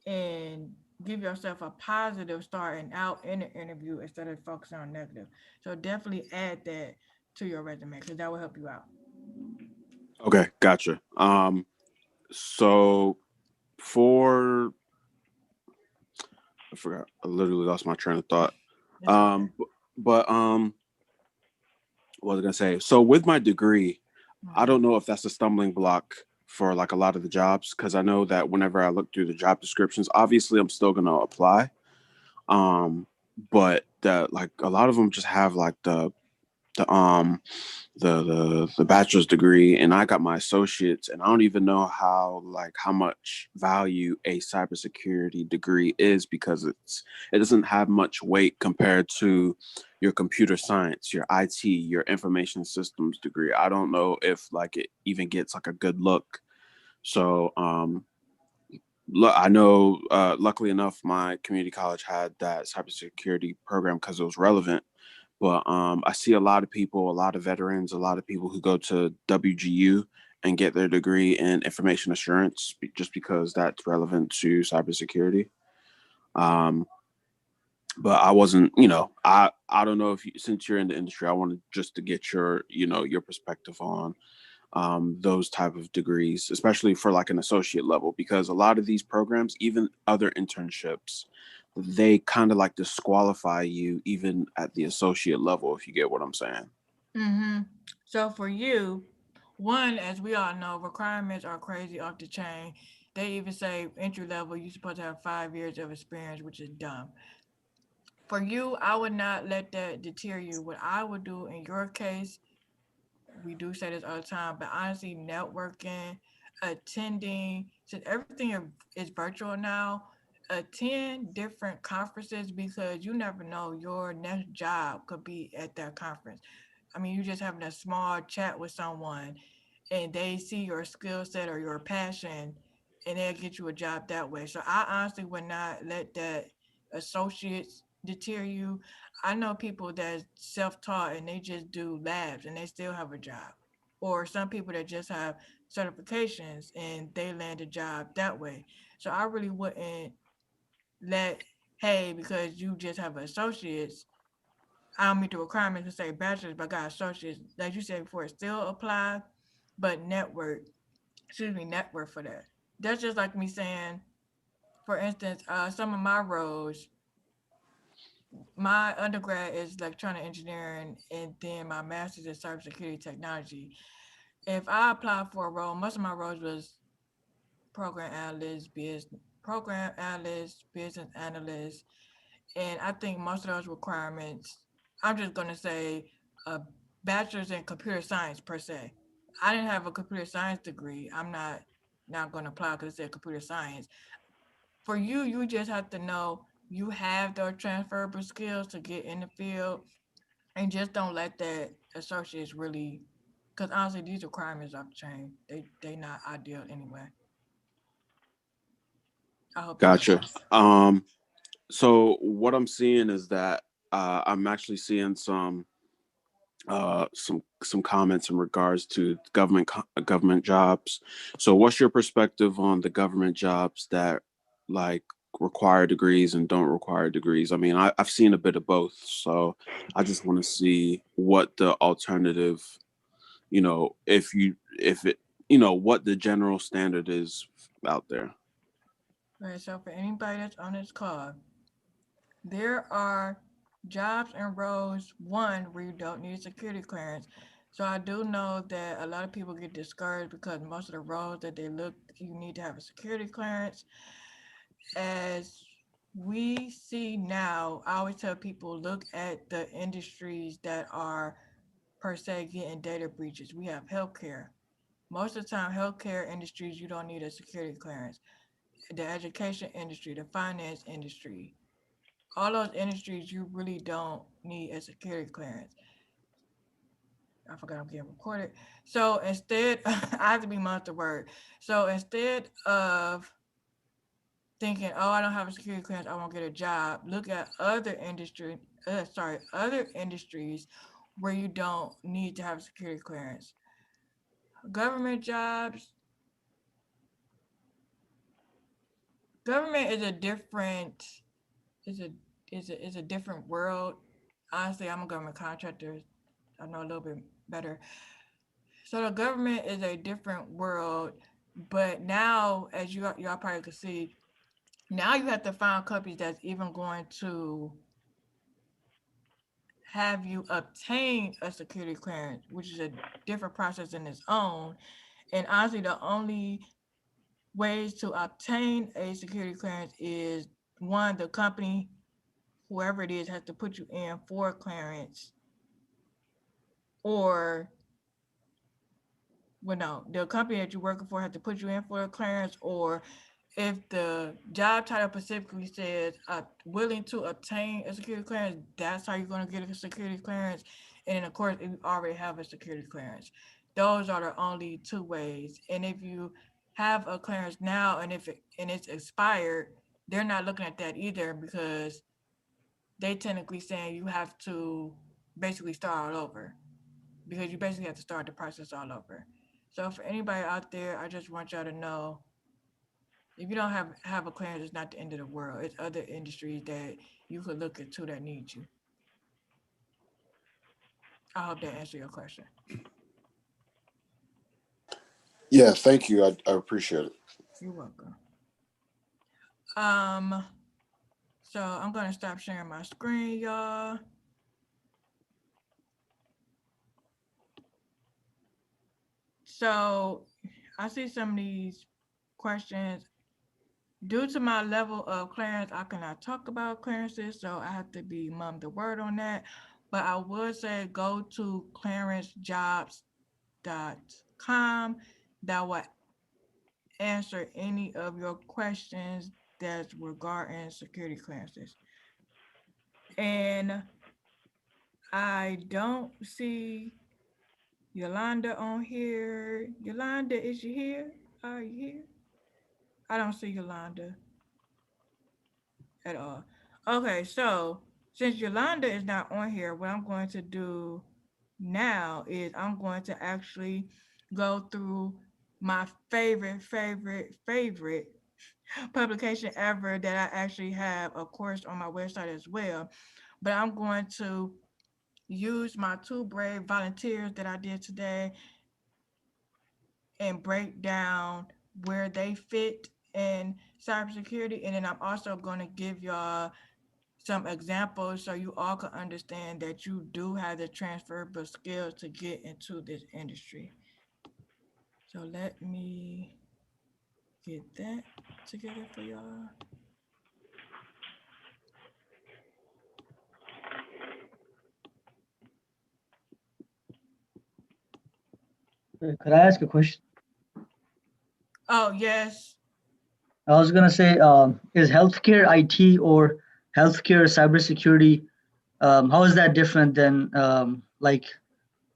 and give yourself a positive starting out in the interview instead of focusing on negative. So definitely add that to your resume because that will help you out. Okay, gotcha. So for I forgot, I literally lost my train of thought. It's okay. Um, but what was I gonna say? So with my degree, I Mm-hmm. don't know if that's a stumbling block for like a lot of the jobs because I know that whenever I look through the job descriptions, obviously I'm still gonna apply. Um, but like a lot of them just have like the the bachelor's degree, and I got my associates, and I don't even know how much value a cybersecurity degree is because it doesn't have much weight compared to your computer science, your IT, your information systems degree. I don't know if like it even gets like a good look. So I know, luckily enough, my community college had that cybersecurity program because it was relevant. But I see a lot of people, a lot of veterans, a lot of people who go to WGU and get their degree in information assurance just because that's relevant to cybersecurity. Um, but I wasn't, I don't know if since you're in the industry, I wanted just to get your perspective on those type of degrees, especially for like an associate level, because a lot of these programs, even other internships, they kind of like disqualify you even at the associate level, if you get what I'm saying. Mm-hmm. So for you, one, as we all know, requirements are crazy off the chain. They even say entry level, you're supposed to have 5 years of experience, which is dumb. For you, I would not let that deter you. What I would do in your case, we do say this all the time, but honestly, networking, attending, since everything is virtual now, attend different conferences because you never know your next job could be at that conference. I mean, you just having a small chat with someone and they see your skill set or your passion and they'll get you a job that way. So I honestly would not let that associates deter you. I know people that self-taught and they just do labs and they still have a job. Or some people that just have certifications and they land a job that way. So I really wouldn't let, hey, because you just have associates, I don't meet the requirements to say bachelor's, but I got associates. Like you said before, it still apply, but network for that. That's just like me saying, for instance, some of my roles, my undergrad is electronic engineering, and then my master's in cybersecurity technology. If I applied for a role, most of my roles was program analyst, business analyst, and I think most of those requirements, I'm just gonna say a bachelor's in computer science per se. I didn't have a computer science degree. I'm not gonna apply because it said computer science. For you, you just have to know you have those transferable skills to get in the field, and just don't let that associates really, because honestly, these requirements off the chain, they not ideal anyway. I hope that makes Gotcha. sense. So what I'm seeing is that I'm actually seeing some comments in regards to government jobs. So what's your perspective on the government jobs that like require degrees and don't require degrees? I mean, I've seen a bit of both, so I just want to see what the alternative, if it, what the general standard is out there. All right, so for anybody that's on this call, there are jobs and roles, one, where you don't need security clearance. So I do know that a lot of people get discouraged because most of the roles that they look, you need to have a security clearance. As we see now, I always tell people look at the industries that are per se getting data breaches. We have healthcare. Most of the time, healthcare industries, you don't need a security clearance. The education industry, the finance industry, all those industries, you really don't need a security clearance. I forgot I'm getting recorded. So instead, I have to be monster word. So instead of thinking, oh, I don't have a security clearance, I won't get a job, look at other industries where you don't need to have a security clearance. Government jobs, government is a different, is a is a different world. Honestly, I'm a government contractor. I know a little bit better. So the government is a different world, but now, as y'all probably could see, now you have to find companies that's even going to have you obtain a security clearance, which is a different process in its own. And honestly, the only ways to obtain a security clearance is one, the company, whoever it is, has to put you in for clearance, or well, no, the company that you're working for has to put you in for a clearance, or if the job title specifically says willing to obtain a security clearance, that's how you're going to get a security clearance. And then, of course, if you already have a security clearance, those are the only two ways. And if you have a clearance now and it's expired, they're not looking at that either because they technically saying you have to basically start all over because you basically have to start the process all over. So for anybody out there, I just want y'all to know if you don't have a clearance, it's not the end of the world. It's other industries that you could look into that need you. I hope that answered your question. Yeah, thank you. I appreciate it. You're welcome. Um, so I'm gonna stop sharing my screen, y'all. So I see some of these questions. Due to my level of clearance, I cannot talk about clearances, so I have to be mum the word on that. But I would say go to clearancejobs.com. That will answer any of your questions that's regarding security clearances. And I don't see Yolanda on here. Yolanda, is you here? Are you here? I don't see Yolanda at all. Okay, so since Yolanda is not on here, what I'm going to do now is I'm going to actually go through my favorite publication ever that I actually have a course on my website as well. But I'm going to use my two brave volunteers that I did today and break down where they fit in cybersecurity. And then I'm also going to give y'all some examples so you all can understand that you do have the transferable skills to get into this industry. So let me get that together for y'all. Could I ask a question? Oh, yes. I was gonna say, is healthcare IT or healthcare cybersecurity, how is that different than like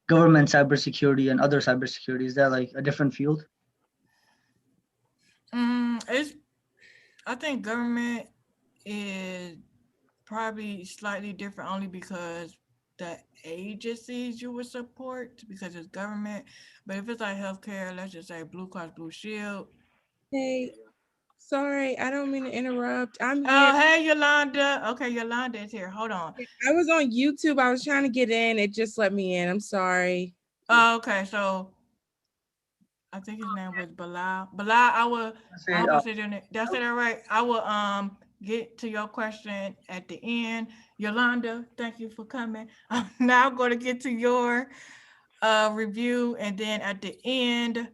government cybersecurity and other cybersecurity? Is that like a different field? It's, I think government is probably slightly different only because the agencies you would support because it's government. But if it's like healthcare, let's just say Blue Cross Blue Shield. Hey, sorry, I don't mean to interrupt. I'm here. Oh, hey, Yolanda. Okay, Yolanda is here. Hold on. I was on YouTube. I was trying to get in. It just let me in. I'm sorry. Oh, okay, so I think his name was Bilal. Bilal, I Say, hope I said your name. Did I say that right? I will get to your question at the end. Yolanda, thank you for coming. I'm now going to get to your review, and then at the end,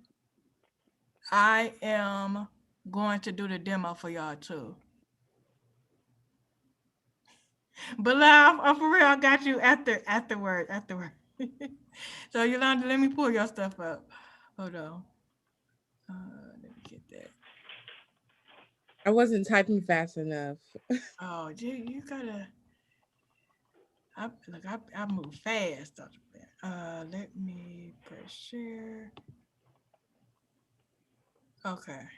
I am going to do the demo for y'all too. Bilal, I'm for real. I got you afterward. So Yolanda, let me pull your stuff up. Hold on. Let me get that. I wasn't typing fast enough. Oh, you gotta. I move fast. Let me press share. Okay.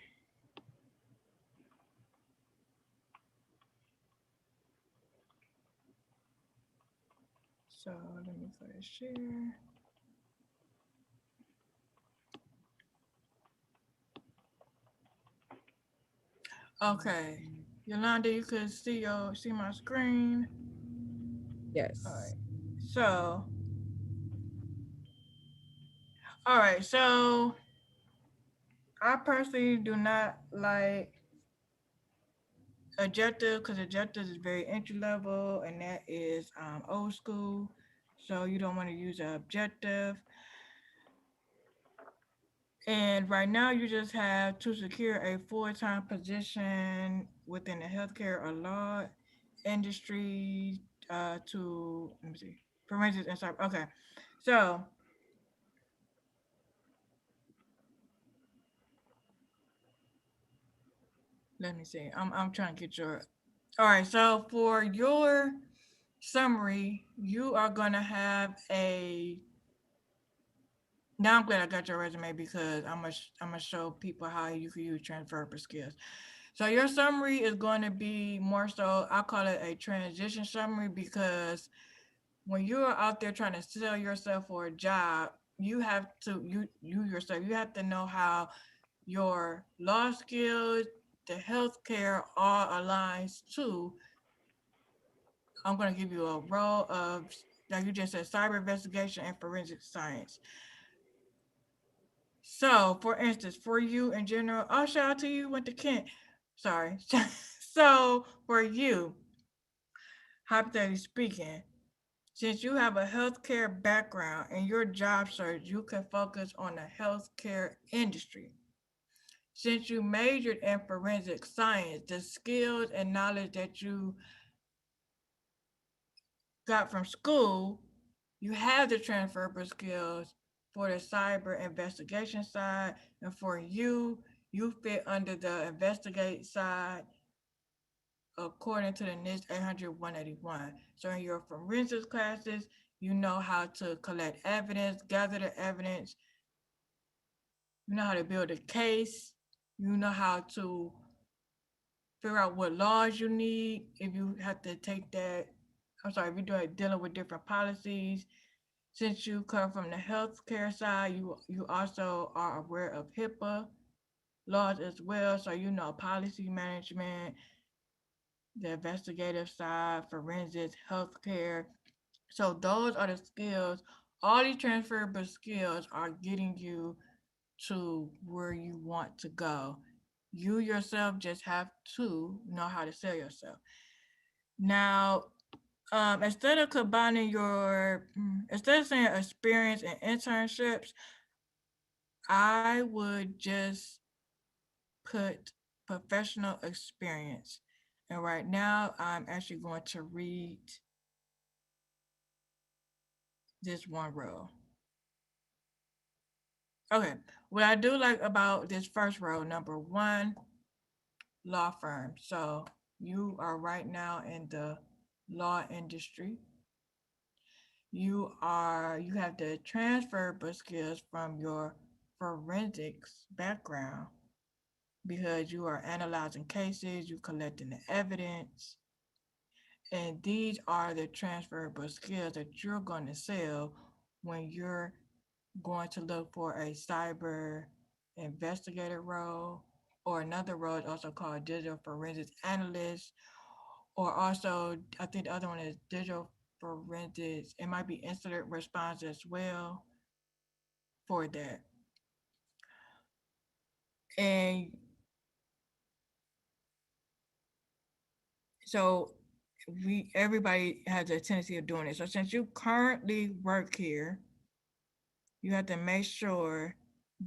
So let me press share. Okay, Yolanda, you could see my screen. Yes. All right. So, all right. So, I personally do not like objective because objective is very entry level and that is old school. So you don't want to use an objective. And right now, you just have to secure a full-time position within the healthcare or law industry to, let me see, forensics and cyber. Okay, so let me see. I'm trying to get your. All right, so for your summary, you are gonna have a. Now I'm glad I got your resume because I'm gonna show people how you can use transferable skills. So your summary is going to be more so, I call it a transition summary because when you're out there trying to sell yourself for a job, you have to, you yourself, you have to know how your law skills, the healthcare all aligns to. I'm going to give you a role of, like you just said, cyber investigation and forensic science. So, for instance, for you in general, oh, shout out to you, went to Kent. Sorry. So, for you, hypothetically speaking, Since you have a healthcare background in your job search, you can focus on the healthcare industry. Since you majored in forensic science, the skills and knowledge that you got from school, you have the transferable skills for the cyber investigation side. And for you, you fit under the investigate side according to the NIST 800-181. So in your forensics classes, you know how to collect evidence, gather the evidence, you know how to build a case, you know how to figure out what laws you need if you have to take that. I'm sorry, if you're dealing with different policies. Since you come from the healthcare side, you also are aware of HIPAA laws as well. So you know policy management, the investigative side, forensics, healthcare. So those are the skills. All these transferable skills are getting you to where you want to go. You yourself just have to know how to sell yourself. Now, instead of combining instead of saying experience and internships, I would just put professional experience. And right now, I'm actually going to read this one row. Okay, what I do like about this first row, number one, law firm. So you are right now in the law industry. You have the transferable skills from your forensics background because you are analyzing cases, you collecting the evidence, and these are the transferable skills that you're going to sell when you're going to look for a cyber investigator role, or another role is also called digital forensics analyst, or also I think the other one is digital forensics. It might be incident response as well for that. And so everybody has a tendency of doing it. So since you currently work here, you have to make sure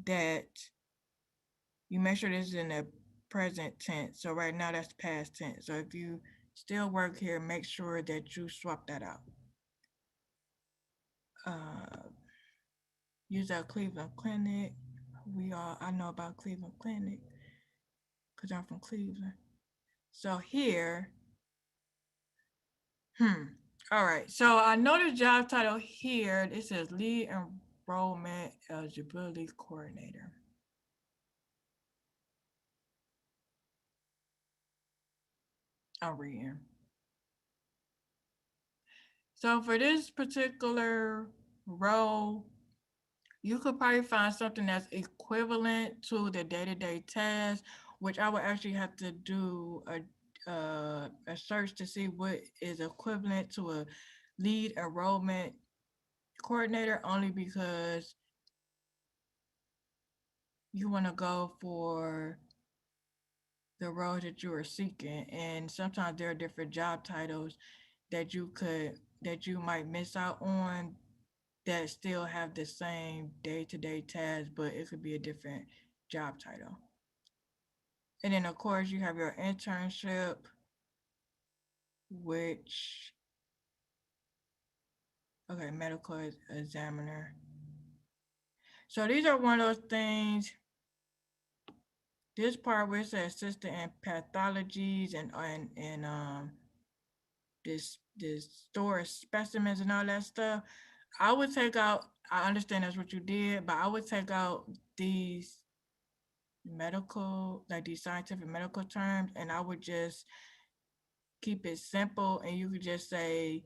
that you make sure this is in the present tense. So right now that's past tense. So if you still work here, make sure that you swap that out. Use our Cleveland Clinic. I know about Cleveland Clinic because I'm from Cleveland. So here, all right. So I know the job title here, it says lead enrollment eligibility coordinator. I'm reading. So for this particular role, you could probably find something that's equivalent to the day-to-day task, which I would actually have to do a search to see what is equivalent to a lead enrollment coordinator, only because you want to go for the role that you are seeking, and sometimes there are different job titles that you might miss out on that still have the same day-to-day tasks, but it could be a different job title. And then of course you have your internship, which, okay, medical examiner. So these are one of those things, this part where it says assistant in pathologies and this storage specimens and all that stuff. I would take out, I understand that's what you did, but I would take out these medical, like these scientific medical terms, and I would just keep it simple, and you could just say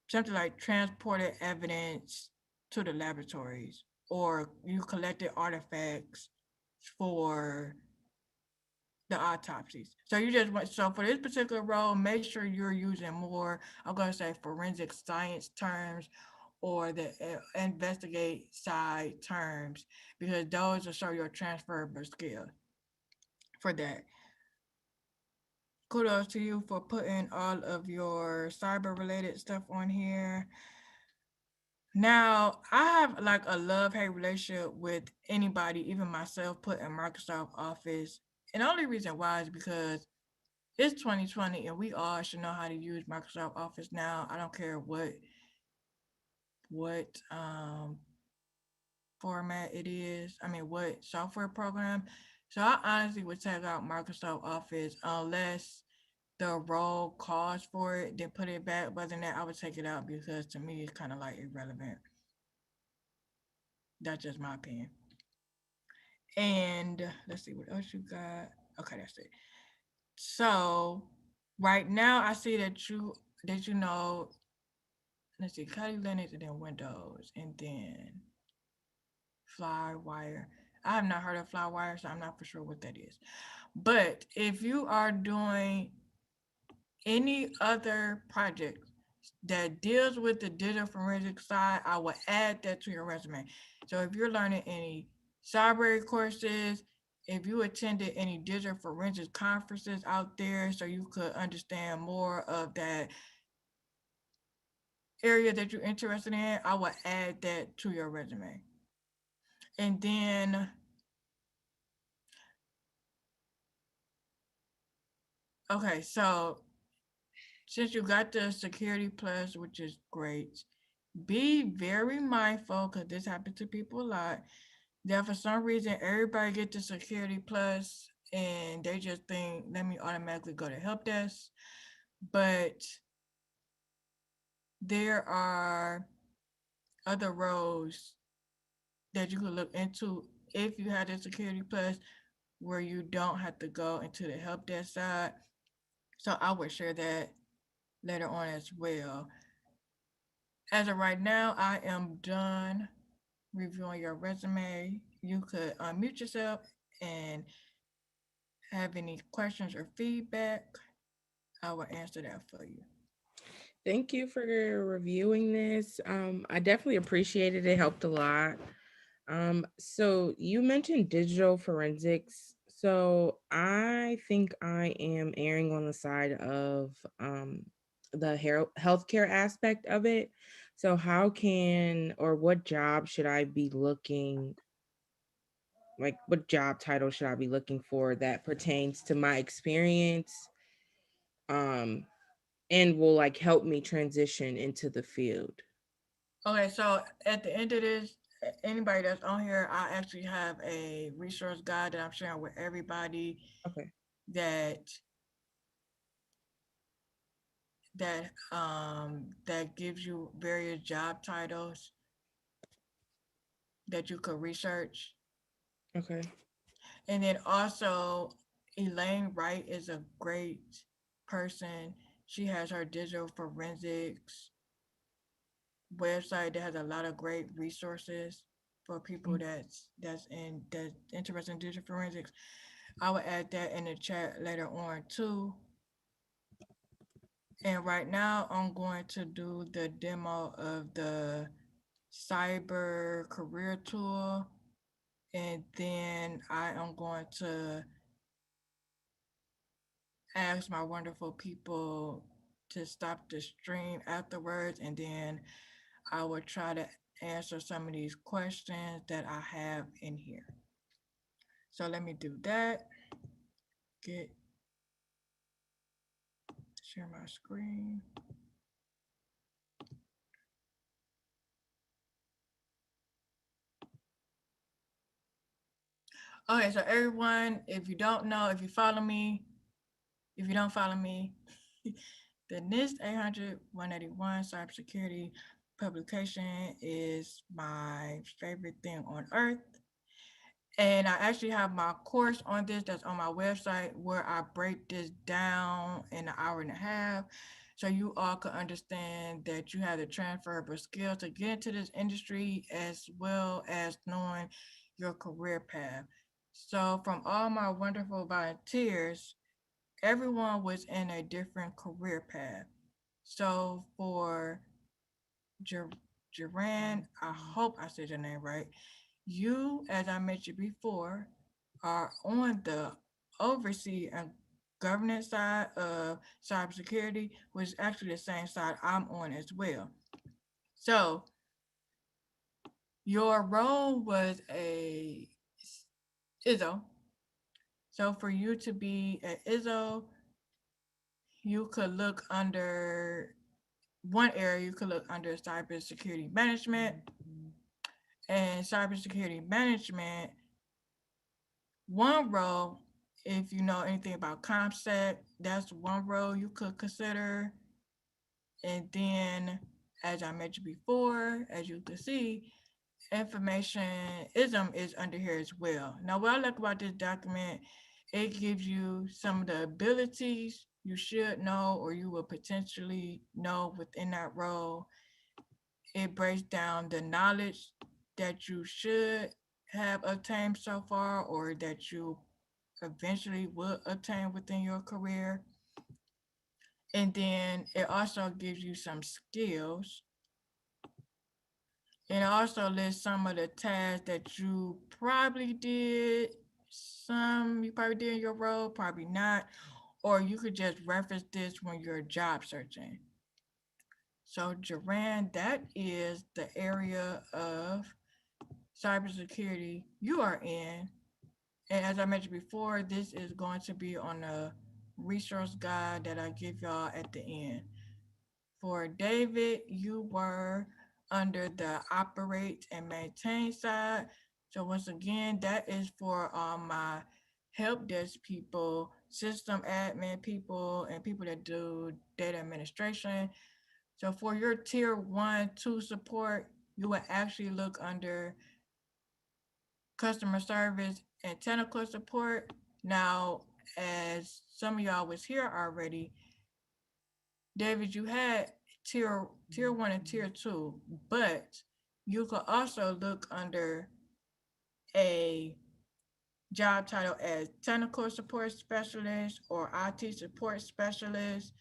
something like transported evidence to the laboratories, or you collected artifacts for the autopsies. So you just want, so for this particular role, make sure you're using more, I'm going to say forensic science terms or the investigate side terms, because those will show your transferable skill for that. kudos to you for putting all of your cyber related stuff on here. Now, I have like a love-hate relationship with anybody, even myself, putting Microsoft Office. And the only reason why is because it's 2020 and we all should know how to use Microsoft Office now. I don't care what format it is. I mean, what software program. So I honestly would take out Microsoft Office unless the role calls for it, then put it back. But than that, I would take it out because to me, it's kind of like irrelevant. That's just my opinion. And let's see what else you got. Okay, that's it. So right now, I see that you know. Let's see, Kali Linux and then Windows and then Flywire. I have not heard of Flywire, so I'm not for sure what that is. But if you are doing any other project that deals with the digital forensic side, I will add that to your resume. So if you're learning any cyber courses, if you attended any digital forensic conferences out there so you could understand more of that area that you're interested in, I will add that to your resume. And then, okay, so since you got the Security Plus, which is great, be very mindful because this happens to people a lot. That for some reason everybody get the Security Plus and they just think let me automatically go to help desk. But there are other roles that you could look into if you had the Security Plus where you don't have to go into the help desk side. So I would share that later on as well. As of right now, I am done reviewing your resume. You could unmute yourself and have any questions or feedback. I will answer that for you. Thank you for reviewing this. I definitely appreciate it. It helped a lot. So you mentioned digital forensics. So I think I am erring on the side of the healthcare aspect of it. So how can or what job should I be looking like what job title should I be looking for that pertains to my experience um and will like help me transition into the field? Okay, so at the end of this, anybody that's on here, I actually have a resource guide that I'm sharing with everybody Okay. that that gives you various job titles that you could research. Okay. And then also Elaine Wright is a great person. She has her digital forensics website that has a lot of great resources for people that's interested in digital forensics. I will add that in the chat later on too. And right now I'm going to do the demo of the cyber career tool. And then I am going to ask my wonderful people to stop the stream afterwards. And then I will try to answer some of these questions that I have in here. So let me do that. Share my screen. Okay, so everyone, if you don't know, if you don't follow me, the NIST 800-181 Cybersecurity publication is my favorite thing on earth. And I actually have my course on this that's on my website where I break this down in an hour and a half. So you all can understand that you have the transferable skills to get into this industry as well as knowing your career path. So from all my wonderful volunteers, everyone was in a different career path. So for Jaran, I hope I said your name right. You, as I mentioned before, are on the oversee and governance side of cybersecurity, which is actually the same side I'm on as well. So your role was a ISO. So for you to be an ISO, you could look under one area, you could look under cybersecurity management. And cybersecurity management, one role, if you know anything about CompSec, that's one role you could consider. And then, as I mentioned before, as you can see, informationism is under here as well. Now, what I like about this document, it gives you some of the abilities you should know or you will potentially know within that role. It breaks down the knowledge that you should have obtained so far or that you eventually will obtain within your career. And then it also gives you some skills. And it also lists some of the tasks that you probably did. Some you probably did in your role, probably not. Or you could just reference this when you're job searching. So Joran, that is the area of cybersecurity you are in. And as I mentioned before, this is going to be on a resource guide that I give y'all at the end. For David, you were under the operate and maintain side. So once again, that is for my help desk people, system admin people, and people that do data administration. So for your tier 1, 2 support, you would actually look under customer service and technical support. Now, as some of y'all was here already, David, you had tier 1 and tier 2, but you could also look under a job title as technical support specialist or IT support specialist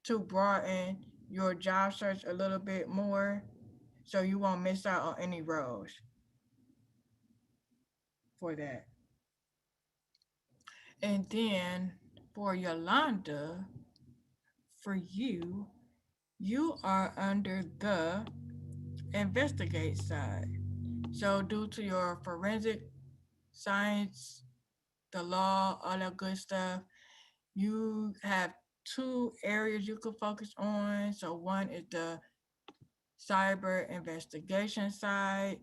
to broaden your job search a little bit more so you won't miss out on any roles for that. And then for Yolanda, for you, you are under the investigate side. So due to your forensic science, the law, all that good stuff, you have two areas you could focus on. So one is the cyber investigation side.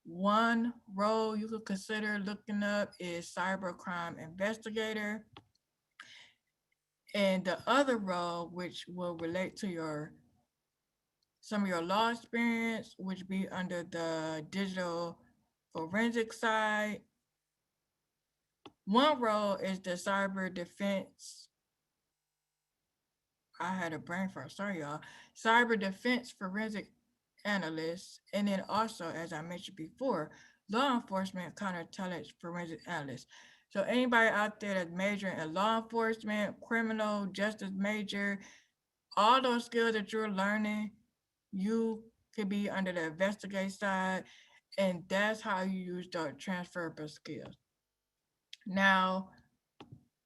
One role you could consider looking up is cybercrime investigator. And the other role, which will relate to some of your law experience, which be under the digital forensic side. One role is the cyber defense. I had a brain fart, sorry y'all. Cyber defense forensic analyst. And then also, as I mentioned before, law enforcement counterintelligence forensic analyst. So anybody out there that's majoring in law enforcement, criminal justice major, all those skills that you're learning, you could be under the investigate side, and that's how you use the transferable skills. Now,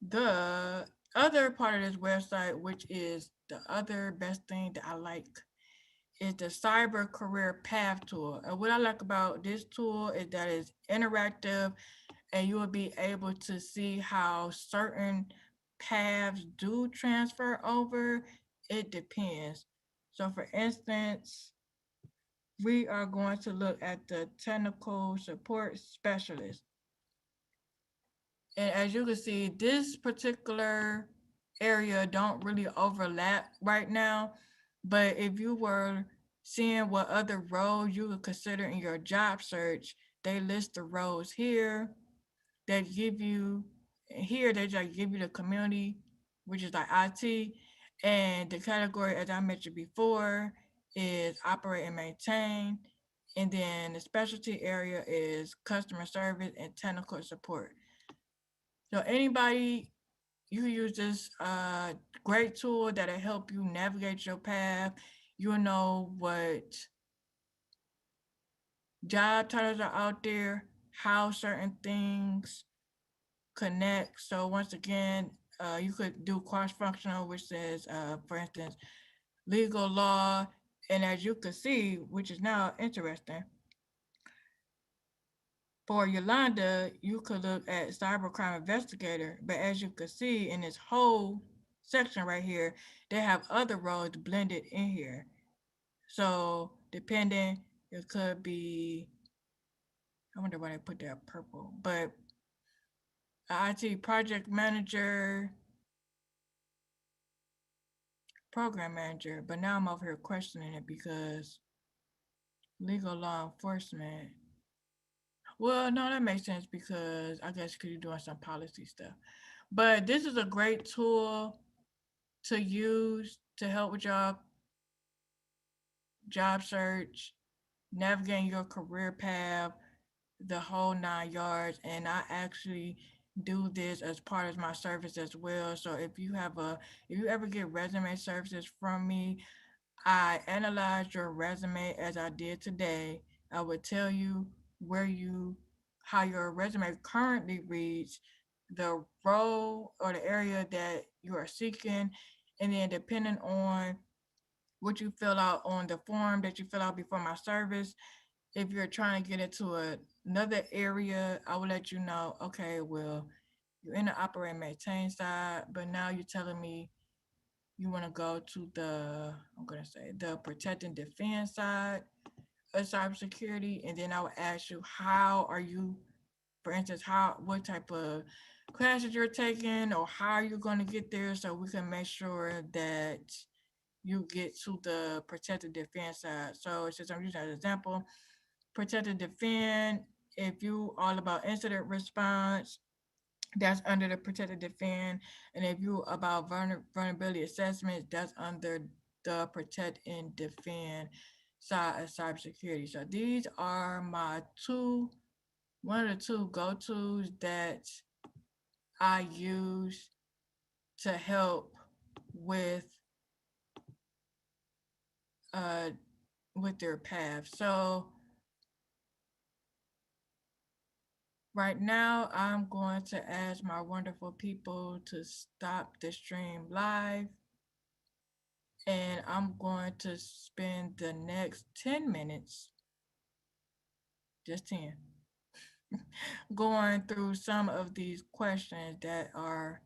the other part of this website, which is the other best thing that I like, is the Cyber Career Path tool. And what I like about this tool is that it's interactive and you will be able to see how certain paths do transfer over. It depends. So for instance, we are going to look at the technical support specialist. And as you can see, this particular area don't really overlap right now. But if you were seeing what other roles you would consider in your job search, they list the roles here that give you, here they just give you the community, which is like IT. And the category, as I mentioned before, is operate and maintain. And then the specialty area is customer service and technical support. So anybody, you use this great tool that'll help you navigate your path. You'll know what job titles are out there, how certain things connect. So once again, You could do cross-functional, which says, for instance, legal law. And as you can see, which is now interesting, for Yolanda, you could look at cybercrime investigator, but as you can see in this whole section right here, they have other roles blended in here. So depending, it could be, I wonder why they put that purple, but IT project manager, program manager, but now I'm over here questioning it because legal law enforcement. Well, no, that makes sense because I guess because you're doing some policy stuff. But this is a great tool to use to help with your job search, navigating your career path, the whole 9 yards. And I actually do this as part of my service as well. So if you ever get resume services from me, I analyze your resume as I did today. I would tell you how your resume currently reads, the role or the area that you are seeking, and then depending on what you fill out on the form that you fill out before my service, if you're trying to get into another area, I will let you know, okay, well, you're in the operate and maintain side, but now you're telling me you want to go to the protect and defend side of cybersecurity. And then I would ask you, how are you, for instance, what type of classes you're taking or how are you going to get there so we can make sure that you get to the protect and defend side. So since I'm using an example, protect and defend, if you all about incident response, that's under the protect and defend. And if you about vulnerability assessment, that's under the protect and defend side of cybersecurity. So these are my one of the two go-tos that I use to help with uh with their path. So right now I'm going to ask my wonderful people to stop the stream live, and I'm going to spend the next 10 minutes, just 10, going through some of these questions that are